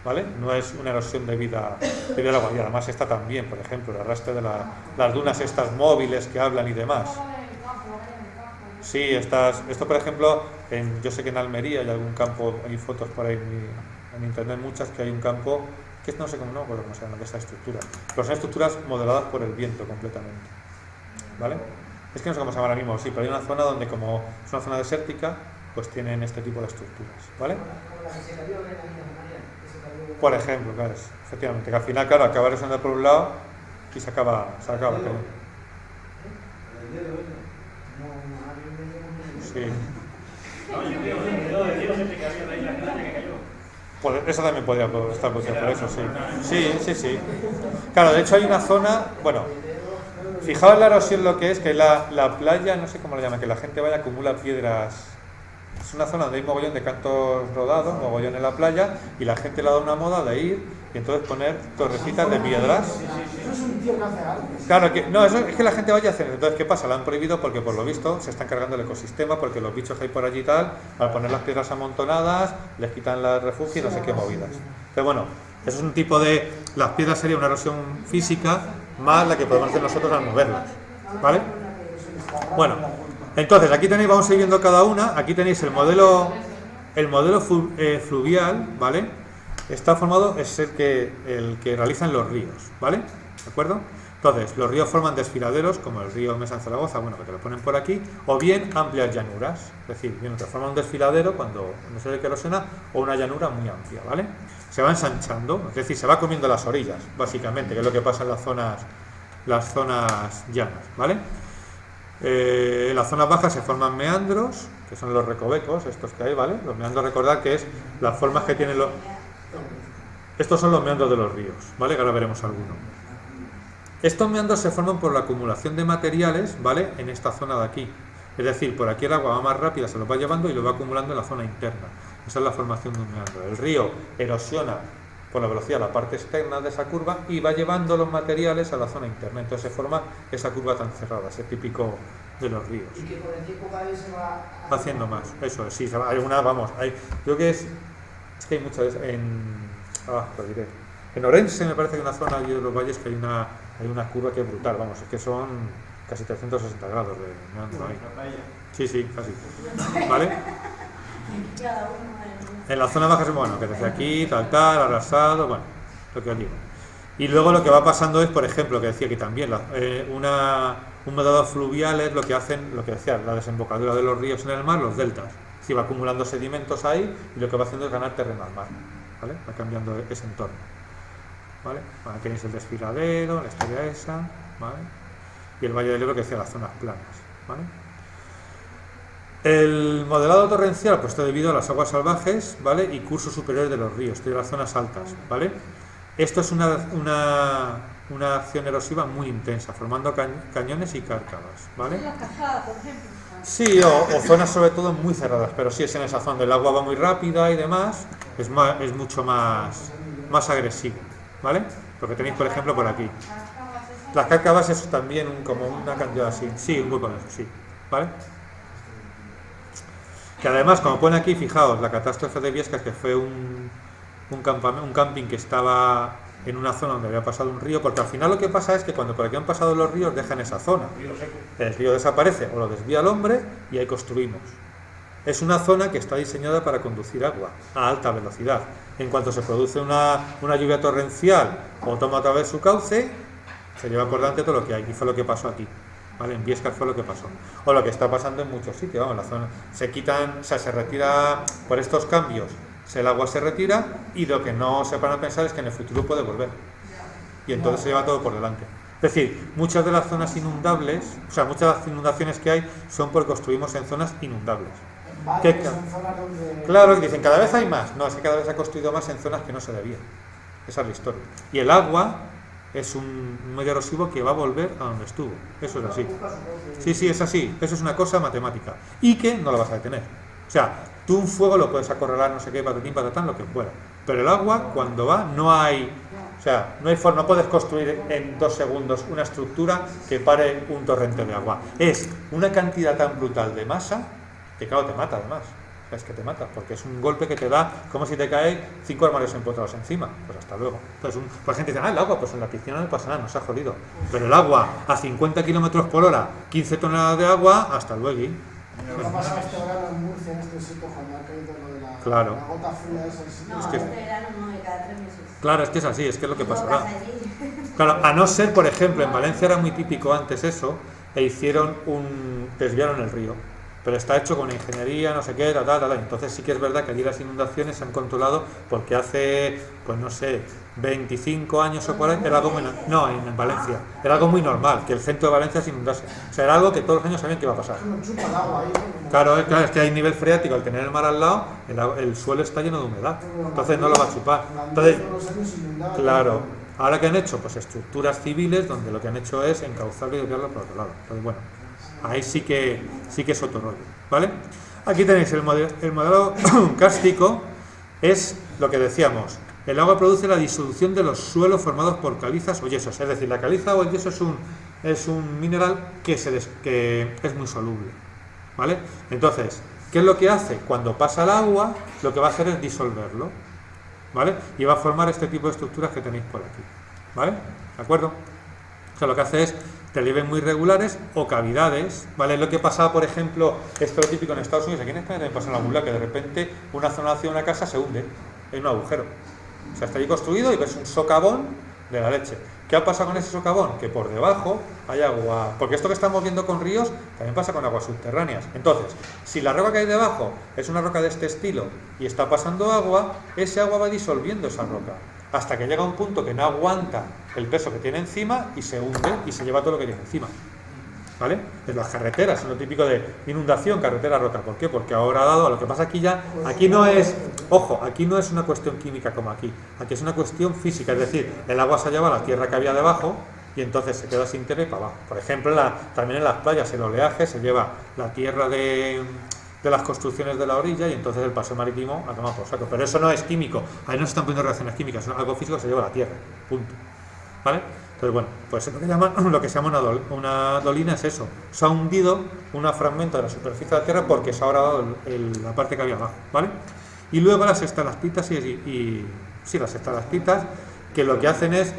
¿vale? No es una erosión debida al agua, y además esta también, por ejemplo, el arrastre de las dunas estas móviles que hablan y demás. Sí, esto por ejemplo, yo sé que en Almería hay algún campo, hay fotos por ahí en internet muchas, que hay un campo, que no sé cómo, no recuerdo cómo se llama, de esta estructura, pero son estructuras modeladas por el viento completamente, ¿vale? Es que no sé cómo se llama ahora mismo, sí, pero hay una zona donde, como es una zona desértica, pues tienen este tipo de estructuras, ¿vale? Por ejemplo, claro, efectivamente, que al final, claro, acaba resonando por un lado y se acaba cayendo. Sí. Pues esa también podría estar producida por eso, sí. Sí. Claro, de hecho hay una zona, bueno, fijaos la erosión lo que es la playa, no sé cómo lo llaman, que la gente vaya acumula piedras. Es una zona donde hay mogollón de cantos rodados, mogollón en la playa, y la gente le da una moda de ir y entonces poner torrecitas de piedras. Eso es un tío que hace algo. Claro, no, eso es que la gente vaya a hacer. Entonces, ¿qué pasa? Lo han prohibido porque por lo visto se están cargando el ecosistema, porque los bichos que hay por allí y tal, al poner las piedras amontonadas, les quitan el refugio y no sé qué movidas. Pero bueno, eso es un tipo de... Las piedras sería una erosión física más la que podemos hacer nosotros al moverlas, ¿vale? Bueno, entonces aquí tenéis, vamos a ir viendo cada una. Aquí tenéis el modelo fluvial, ¿vale? Está formado, es el que realizan los ríos, ¿vale? ¿De acuerdo? Entonces, los ríos forman desfiladeros, como el río Mesa en Zaragoza, bueno, que te lo ponen por aquí, o bien amplias llanuras, es decir, bien, te forma un desfiladero cuando no se ve que erosiona, o una llanura muy amplia, ¿vale? Se va ensanchando, es decir, se va comiendo las orillas, básicamente, que es lo que pasa en las zonas llanas, ¿vale? En las zonas bajas se forman meandros, que son los recovecos, estos que hay, ¿vale? Los meandros, recordad que es las formas que tienen los... Estos son los meandros de los ríos, ¿vale? Que ahora veremos alguno. Estos meandros se forman por la acumulación de materiales, ¿vale? En esta zona de aquí. Es decir, por aquí el agua va más rápida, se lo va llevando y lo va acumulando en la zona interna. Esa es la formación de un meandro. El río erosiona por la velocidad la parte externa de esa curva y va llevando los materiales a la zona interna. Entonces se forma esa curva tan cerrada, ese típico de los ríos. Y que por el tiempo cada vez se va haciendo más. Eso es, sí, hay una, vamos, creo que es que hay muchas lo diré. En Orense me parece que hay una zona allí de los valles que hay una curva que es brutal, vamos, es que son casi 360 grados de meandro ahí. Sí, casi. ¿Vale? En la zona baja, bueno, que desde aquí, tal, arrasado, bueno, lo que os digo. Y luego lo que va pasando es, por ejemplo, que decía que también un modelo fluvial es lo que decía, la desembocadura de los ríos en el mar, los deltas. Si va acumulando sedimentos ahí y lo que va haciendo es ganar terreno al mar, ¿vale? Va cambiando ese entorno, ¿vale? Aquí tenéis el desfiladero, la historia esa, ¿vale? Y el Valle del Ebro, que decía las zonas planas, ¿vale? El modelado torrencial, pues está debido a las aguas salvajes, ¿vale? Y cursos superiores de los ríos, de las zonas altas, ¿vale? Esto es una acción erosiva muy intensa, formando cañones y cárcavas, ¿vale? Las cascadas, por ejemplo. Sí, o zonas sobre todo muy cerradas, pero sí es en esa zona donde el agua va muy rápida y demás, es mucho más agresivo, ¿vale? Lo que tenéis, por ejemplo, por aquí. Las cárcavas es también como una cantidad así, sí, muy con eso, sí, ¿vale? Que además, como pone aquí, fijaos, la catástrofe de Biescas, que fue un camping que estaba en una zona donde había pasado un río, porque al final lo que pasa es que cuando por aquí han pasado los ríos dejan esa zona. Río seco. El río desaparece o lo desvía el hombre y ahí construimos. Es una zona que está diseñada para conducir agua a alta velocidad. En cuanto se produce una lluvia torrencial o toma otra vez su cauce, se lleva por delante todo lo que hay. Y fue lo que pasó aquí. ¿Vale? En Biescas fue lo que pasó. O lo que está pasando en muchos sitios. Vamos, la zona se quitan, o sea, se retira por estos cambios. El agua se retira y lo que no se van a pensar es que en el futuro puede volver. Y entonces se lleva todo por delante. Es decir, muchas de las zonas inundables, o sea, muchas de las inundaciones que hay son porque construimos en zonas inundables. Vale, que son zonas donde... Claro, que dicen, cada vez hay más. No, es que cada vez se ha construido más en zonas que no se debía. Esa es la historia. Y el agua es un medio erosivo que va a volver a donde estuvo. Eso es así. Sí, es así. Eso es una cosa matemática. Y que no la vas a detener. O sea, tú un fuego lo puedes acorralar, no sé qué, patatín, patatán, lo que fuera. Pero el agua, cuando va, no hay... O sea, no hay forma, no puedes construir en 2 segundos una estructura que pare un torrente de agua. Es una cantidad tan brutal de masa que, claro, te mata además. O sea, es que te mata, porque es un golpe que te da como si te caen 5 armarios empotrados encima. Pues hasta luego. Entonces, la gente dice, el agua, pues en la piscina no pasa nada, nos ha jodido. Pero el agua a 50 km por hora, 15 toneladas de agua, hasta luego. Lo que ha pasado este verano en Murcia, en este sitio, cuando ha caído lo de la, Claro. la gota fría esa. No, Es que- este verano no, de cada 3 meses. Claro, es que es así, es que es lo que Luego pasará. vas allí. Claro, a no ser, por ejemplo, en Valencia era muy típico antes eso, e desviaron el río. Pero está hecho con ingeniería, no sé qué, entonces sí que es verdad que allí las inundaciones se han controlado porque hace, pues no sé, 25 años o por ahí, era algo muy, no, en Valencia, era algo muy normal, que el centro de Valencia se inundase. O sea, era algo que todos los años sabían que iba a pasar. Como chupa el agua ahí, ¿no? Como- Claro, es que hay nivel freático, al tener el mar al lado, el suelo está lleno de humedad, entonces no lo va a chupar. Entonces, Todos los años inundaba. claro, ahora que han hecho, pues estructuras civiles donde lo que han hecho es encauzarlo y desviarlo por otro lado. Entonces, bueno, ahí sí que es otro rollo, ¿vale? Aquí tenéis el modelo kárstico, es lo que decíamos, el agua produce la disolución de los suelos formados por calizas o yesos, es decir, la caliza o el yeso es un mineral que es muy soluble, ¿vale? Entonces, ¿qué es lo que hace? Cuando pasa el agua, lo que va a hacer es disolverlo, ¿vale? Y va a formar este tipo de estructuras que tenéis por aquí, ¿vale? ¿De acuerdo? O sea, lo que hace es relieves muy regulares o cavidades, ¿vale? Lo que pasaba, por ejemplo, esto es lo típico en Estados Unidos, aquí en España también pasa en algún lado, que de repente una zona hacia una casa se hunde en un agujero. O sea, está ahí construido y ves un socavón de la leche. ¿Qué ha pasado con ese socavón? Que por debajo hay agua, porque esto que estamos viendo con ríos también pasa con aguas subterráneas. Entonces, si la roca que hay debajo es una roca de este estilo y está pasando agua, ese agua va disolviendo esa roca, hasta que llega a un punto que no aguanta el peso que tiene encima y se hunde y se lleva todo lo que tiene encima, ¿vale? En las carreteras, es lo típico de inundación, carretera rota. ¿Por qué? Porque ahora, dado a lo que pasa aquí ya, aquí no es, ojo, aquí no es una cuestión química como aquí es una cuestión física, es decir, el agua se lleva a la tierra que había debajo y entonces se queda sin tierra y para abajo. Por ejemplo, también en las playas el oleaje se lleva la tierra de las construcciones de la orilla y entonces el paseo marítimo a tomar por saco. Pero eso no es químico, ahí no se están poniendo reacciones químicas, es algo físico que se lleva a la tierra, punto. ¿Vale? Entonces, bueno, pues lo que se llama una dolina es eso. Se ha hundido un fragmento de la superficie de la tierra porque se ha dado la parte que había abajo, ¿vale? Y luego las estalactitas las estalactitas, que lo que hacen es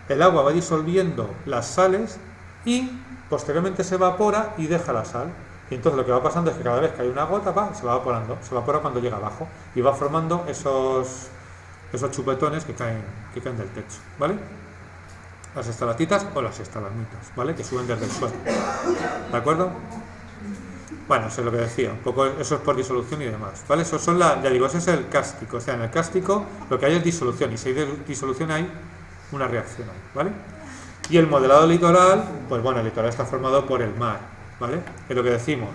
el agua va disolviendo las sales y posteriormente se evapora y deja la sal. Y entonces lo que va pasando es que cada vez que hay una gota se va evaporando, se evapora cuando llega abajo y va formando esos chupetones que caen del techo, ¿vale? Las estalactitas o las estalagmitas, ¿vale? Que suben desde el suelo, ¿de acuerdo? Bueno, eso es lo que decía, un poco eso es por disolución y demás, ¿vale? Eso son ese es el kárstico, o sea, en el kárstico lo que hay es disolución y si hay disolución hay una reacción ahí, ¿vale? Y el modelado litoral, pues bueno, el litoral está formado por el mar, ¿vale? Es lo que decimos.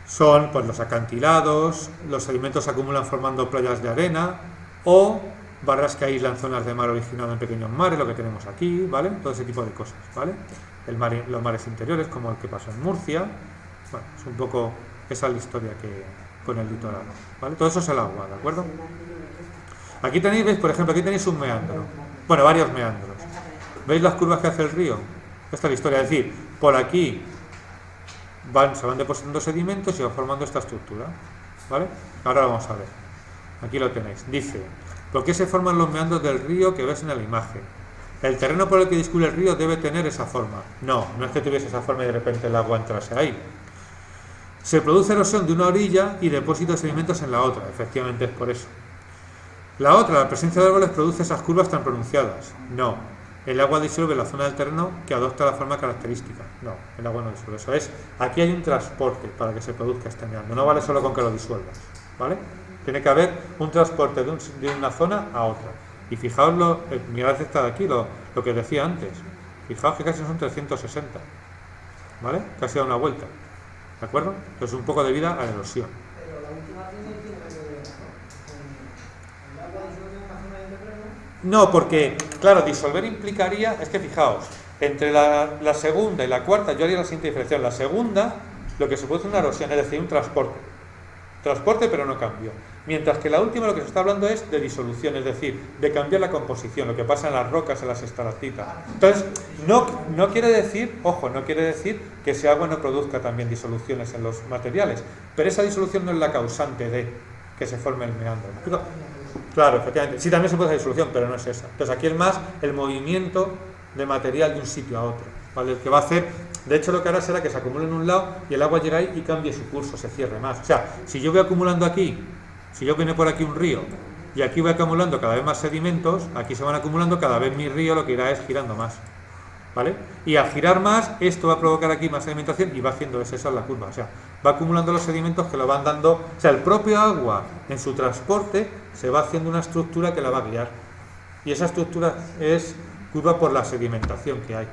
Son pues los acantilados, los sedimentos se acumulan formando playas de arena o barras que aíslan zonas de mar originado en pequeños mares, lo que tenemos aquí, ¿vale? Todo ese tipo de cosas, ¿vale? Los mares interiores, como el que pasó en Murcia, bueno, es un poco esa es la historia que con el litoral, ¿vale? Todo eso es el agua, ¿de acuerdo? Aquí tenéis, ¿veis? Por ejemplo, aquí tenéis un meandro, bueno, varios meandros. ¿Veis las curvas que hace el río? Esta es la historia, es decir, por aquí se van depositando sedimentos y se va formando esta estructura, ¿vale? Ahora lo vamos a ver. Aquí lo tenéis. Dice, ¿por qué se forman los meandros del río que ves en la imagen? ¿El terreno por el que discurre el río debe tener esa forma? No, no es que tuviese esa forma y de repente el agua entrase ahí. Se produce erosión de una orilla y depósito de sedimentos en la otra. Efectivamente es por eso. La otra, la presencia de árboles, produce esas curvas tan pronunciadas. No, el agua disuelve la zona del terreno que adopta la forma característica. No, el agua no disuelve. Eso es, aquí hay un transporte para que se produzca este meandro. No vale solo con que lo disuelvas, ¿vale? Tiene que haber un transporte de una zona a otra. Y fijaos, mirad esta de aquí, lo que decía antes. Fijaos que casi son 360, ¿vale? Casi da una vuelta, ¿de acuerdo? Entonces un poco debido a la erosión. Pero la última tiene que ver, ¿no? El agua disuelve una zona de terreno. No, porque, claro, disolver implicaría, es que fijaos, entre la segunda y la cuarta yo haría la siguiente diferenciación. La segunda, lo que se produce es una erosión, es decir, un transporte. Transporte, pero no cambio. Mientras que la última lo que se está hablando es de disolución, es decir, de cambiar la composición, lo que pasa en las rocas, en las estalactitas. Entonces, no quiere decir, ojo, no quiere decir que ese agua no produzca también disoluciones en los materiales, pero esa disolución no es la causante de que se forme el meandro. ¿Me explico? Claro, efectivamente. Sí, también se puede hacer disolución, pero no es esa. Entonces, aquí es más el movimiento de material de un sitio a otro, ¿vale? El que va a hacer, de hecho, lo que hará será que se acumule en un lado y el agua llega ahí y cambie su curso, se cierre más. O sea, si yo voy acumulando aquí, si yo viene por aquí un río y aquí voy acumulando cada vez más sedimentos, aquí se van acumulando, cada vez mi río lo que irá es girando más, ¿vale? Y al girar más, esto va a provocar aquí más sedimentación y va haciendo esa es la curva. O sea, va acumulando los sedimentos que lo van dando. O sea, el propio agua en su transporte se va haciendo una estructura que la va a guiar. Y esa estructura es curva por la sedimentación que hay,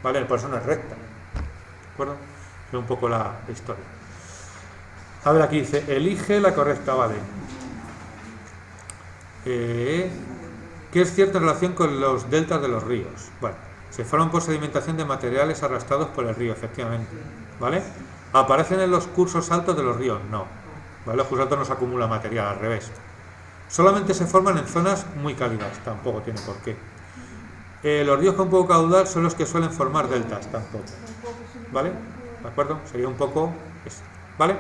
¿vale? Por eso no es recta, ¿de acuerdo? Es un poco la historia. A ver, aquí dice, elige la correcta, ¿vale? ¿Qué es cierto en relación con los deltas de los ríos? Bueno, se forman por sedimentación de materiales arrastrados por el río, efectivamente, ¿vale? ¿Aparecen en los cursos altos de los ríos? No, ¿vale? Los cursos altos no se acumula material, al revés. Solamente se forman en zonas muy cálidas, tampoco tiene por qué. Los ríos con poco caudal son los que suelen formar deltas, tampoco, ¿vale? ¿De acuerdo? Sería un poco eso, ¿vale?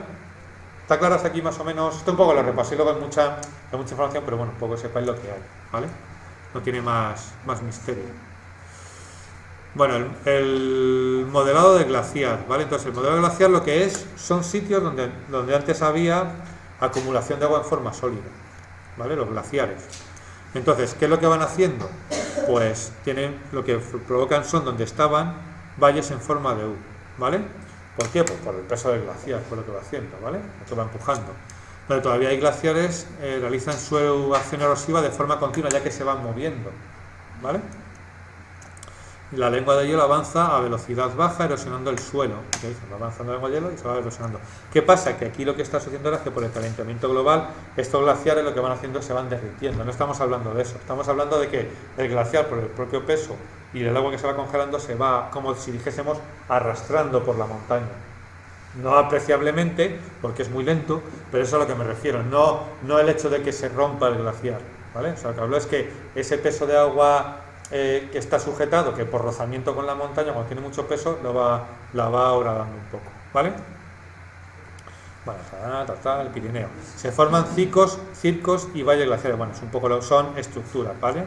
¿Está claro hasta aquí más o menos? Esto un poco lo repasé, luego hay mucha información, pero bueno, un poco sepáis lo que hay, ¿vale? No tiene más misterio. Bueno, el modelado de glaciar, ¿vale? Entonces, el modelado de glaciar lo que es, son sitios donde antes había acumulación de agua en forma sólida, ¿vale? Los glaciares. Entonces, ¿qué es lo que van haciendo? Pues lo que provocan son donde estaban valles en forma de U, ¿vale? ¿Por qué? Pues por el peso del glaciar, por lo que va haciendo, ¿vale? Lo que va empujando. Pero todavía hay glaciares, realizan su acción erosiva de forma continua, ya que se van moviendo, ¿vale? Y la lengua de hielo avanza a velocidad baja, erosionando el suelo. ¿Okay? Se va avanzando la lengua de hielo y se va erosionando. ¿Qué pasa? Que aquí lo que está sucediendo ahora es que por el calentamiento global, estos glaciares lo que van haciendo es se van derritiendo. No estamos hablando de eso. Estamos hablando de que el glaciar, por el propio peso y el agua que se va congelando, se va, como si dijésemos, arrastrando por la montaña. No apreciablemente, porque es muy lento, pero eso es a lo que me refiero. No el hecho de que se rompa el glaciar, ¿vale? O sea, lo que hablo es que ese peso de agua que está sujetado, que por rozamiento con la montaña, cuando tiene mucho peso, la va horadando un poco, ¿vale? Bueno, el Pirineo. Se forman circos y valles glaciares. Bueno, es un poco son estructuras, ¿vale?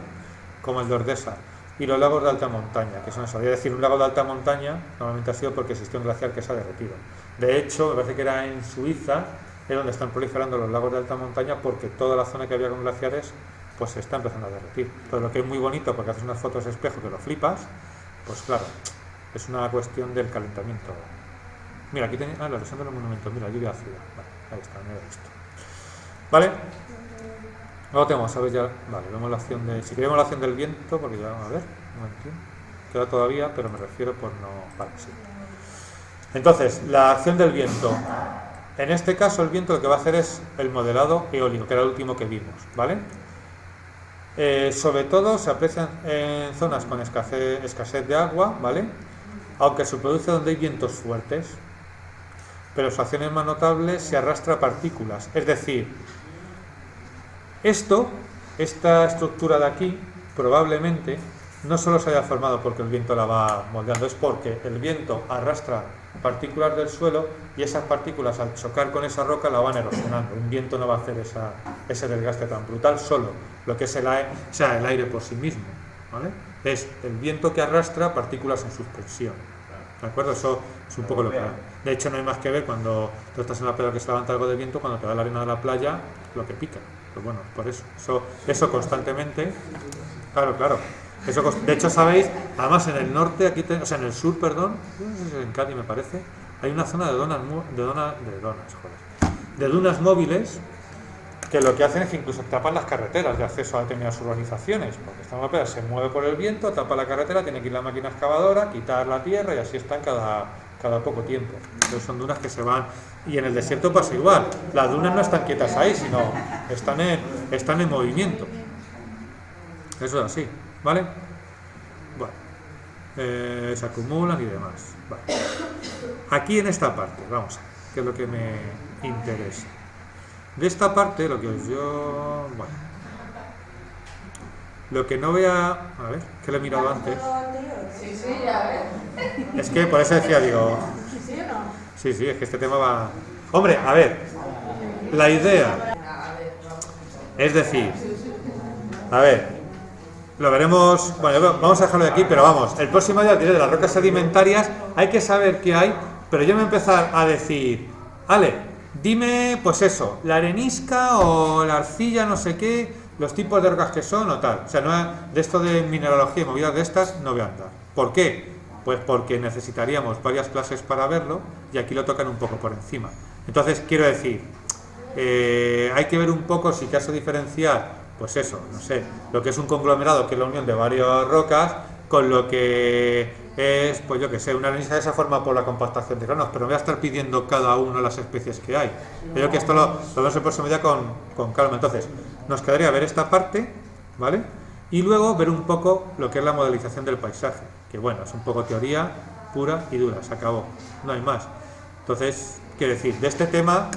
Como el de Ordesa. Y los lagos de alta montaña, que son eso. Es decir, un lago de alta montaña normalmente ha sido porque existió un glaciar que se ha derretido. De hecho, me parece que era en Suiza, es donde están proliferando los lagos de alta montaña, porque toda la zona que había con glaciares pues se está empezando a derretir. Pero lo que es muy bonito, porque haces unas fotos de espejo que lo flipas, pues claro, es una cuestión del calentamiento. Mira, aquí tenéis la erosión de los monumentos, mira, lluvia ácida. Vale, ahí está, mira esto. ¿Vale? Luego tenemos, ¿sabes ya? Vale, vemos la acción de... Si queremos la acción del viento, porque ya, a ver, un momentín. Queda todavía, pero me refiero por no... Vale, sí. Entonces, la acción del viento. En este caso, el viento lo que va a hacer es el modelado eólico, que era el último que vimos, ¿vale? Sobre todo se aprecian en zonas con escasez de agua, ¿vale? Aunque se produce donde hay vientos fuertes, pero su acción es más notable si arrastra partículas. Es decir, esta estructura de aquí probablemente no solo se haya formado porque el viento la va moldeando, es porque el viento arrastra partículas del suelo y esas partículas al chocar con esa roca la van erosionando. Un viento no va a hacer ese desgaste tan brutal solo, lo que es el aire por sí mismo, ¿vale? Es el viento que arrastra partículas en suspensión, ¿de acuerdo? Eso es un poco lo que... De hecho no hay más que ver cuando tú estás en la playa que se levanta algo de viento, cuando te da la arena de la playa, lo que pica. Pues bueno, por eso constantemente, claro. De hecho, sabéis, además en el norte, en el sur, perdón, en Cádiz me parece, hay una zona de dunas móviles que lo que hacen es que incluso tapan las carreteras de acceso a determinadas urbanizaciones, porque esta mapera se mueve por el viento, tapa la carretera, tiene que ir la máquina excavadora, quitar la tierra y así están cada poco tiempo. Entonces son dunas que se van, y en el desierto pasa igual, las dunas no están quietas ahí, sino están en movimiento. Eso es así, ¿vale? Bueno, se acumulan y demás. Vale. Aquí en esta parte, vamos a ver, que es lo que me interesa. De esta parte, lo que no voy a ver, que lo he mirado antes. Sí, ya ves. Es que por eso decía, digo, ¿Sí o no? sí, es que este tema va... Hombre, a ver, la idea, es decir, a ver, lo veremos, bueno, vamos a dejarlo de aquí, pero vamos, el próximo día diré de las rocas sedimentarias, hay que saber qué hay, pero yo me voy a empezar a decir, Ale, dime, pues eso, la arenisca o la arcilla, no sé qué, los tipos de rocas que son o tal. O sea, de esto de mineralogía y movidas de estas no voy a andar. ¿Por qué? Pues porque necesitaríamos varias clases para verlo y aquí lo tocan un poco por encima. Entonces, quiero decir, hay que ver un poco si caso diferenciar, pues eso, no sé, lo que es un conglomerado, que es la unión de varias rocas, con lo que es, pues yo que sé, una arenisca de esa forma por la compactación de granos, pero no voy a estar pidiendo cada uno de las especies que hay. Yo creo que esto lo vemos el próximo día con calma. Entonces, nos quedaría ver esta parte, ¿vale? Y luego ver un poco lo que es la modelización del paisaje, que bueno, es un poco teoría pura y dura, se acabó, no hay más. Entonces, quiero decir, de este tema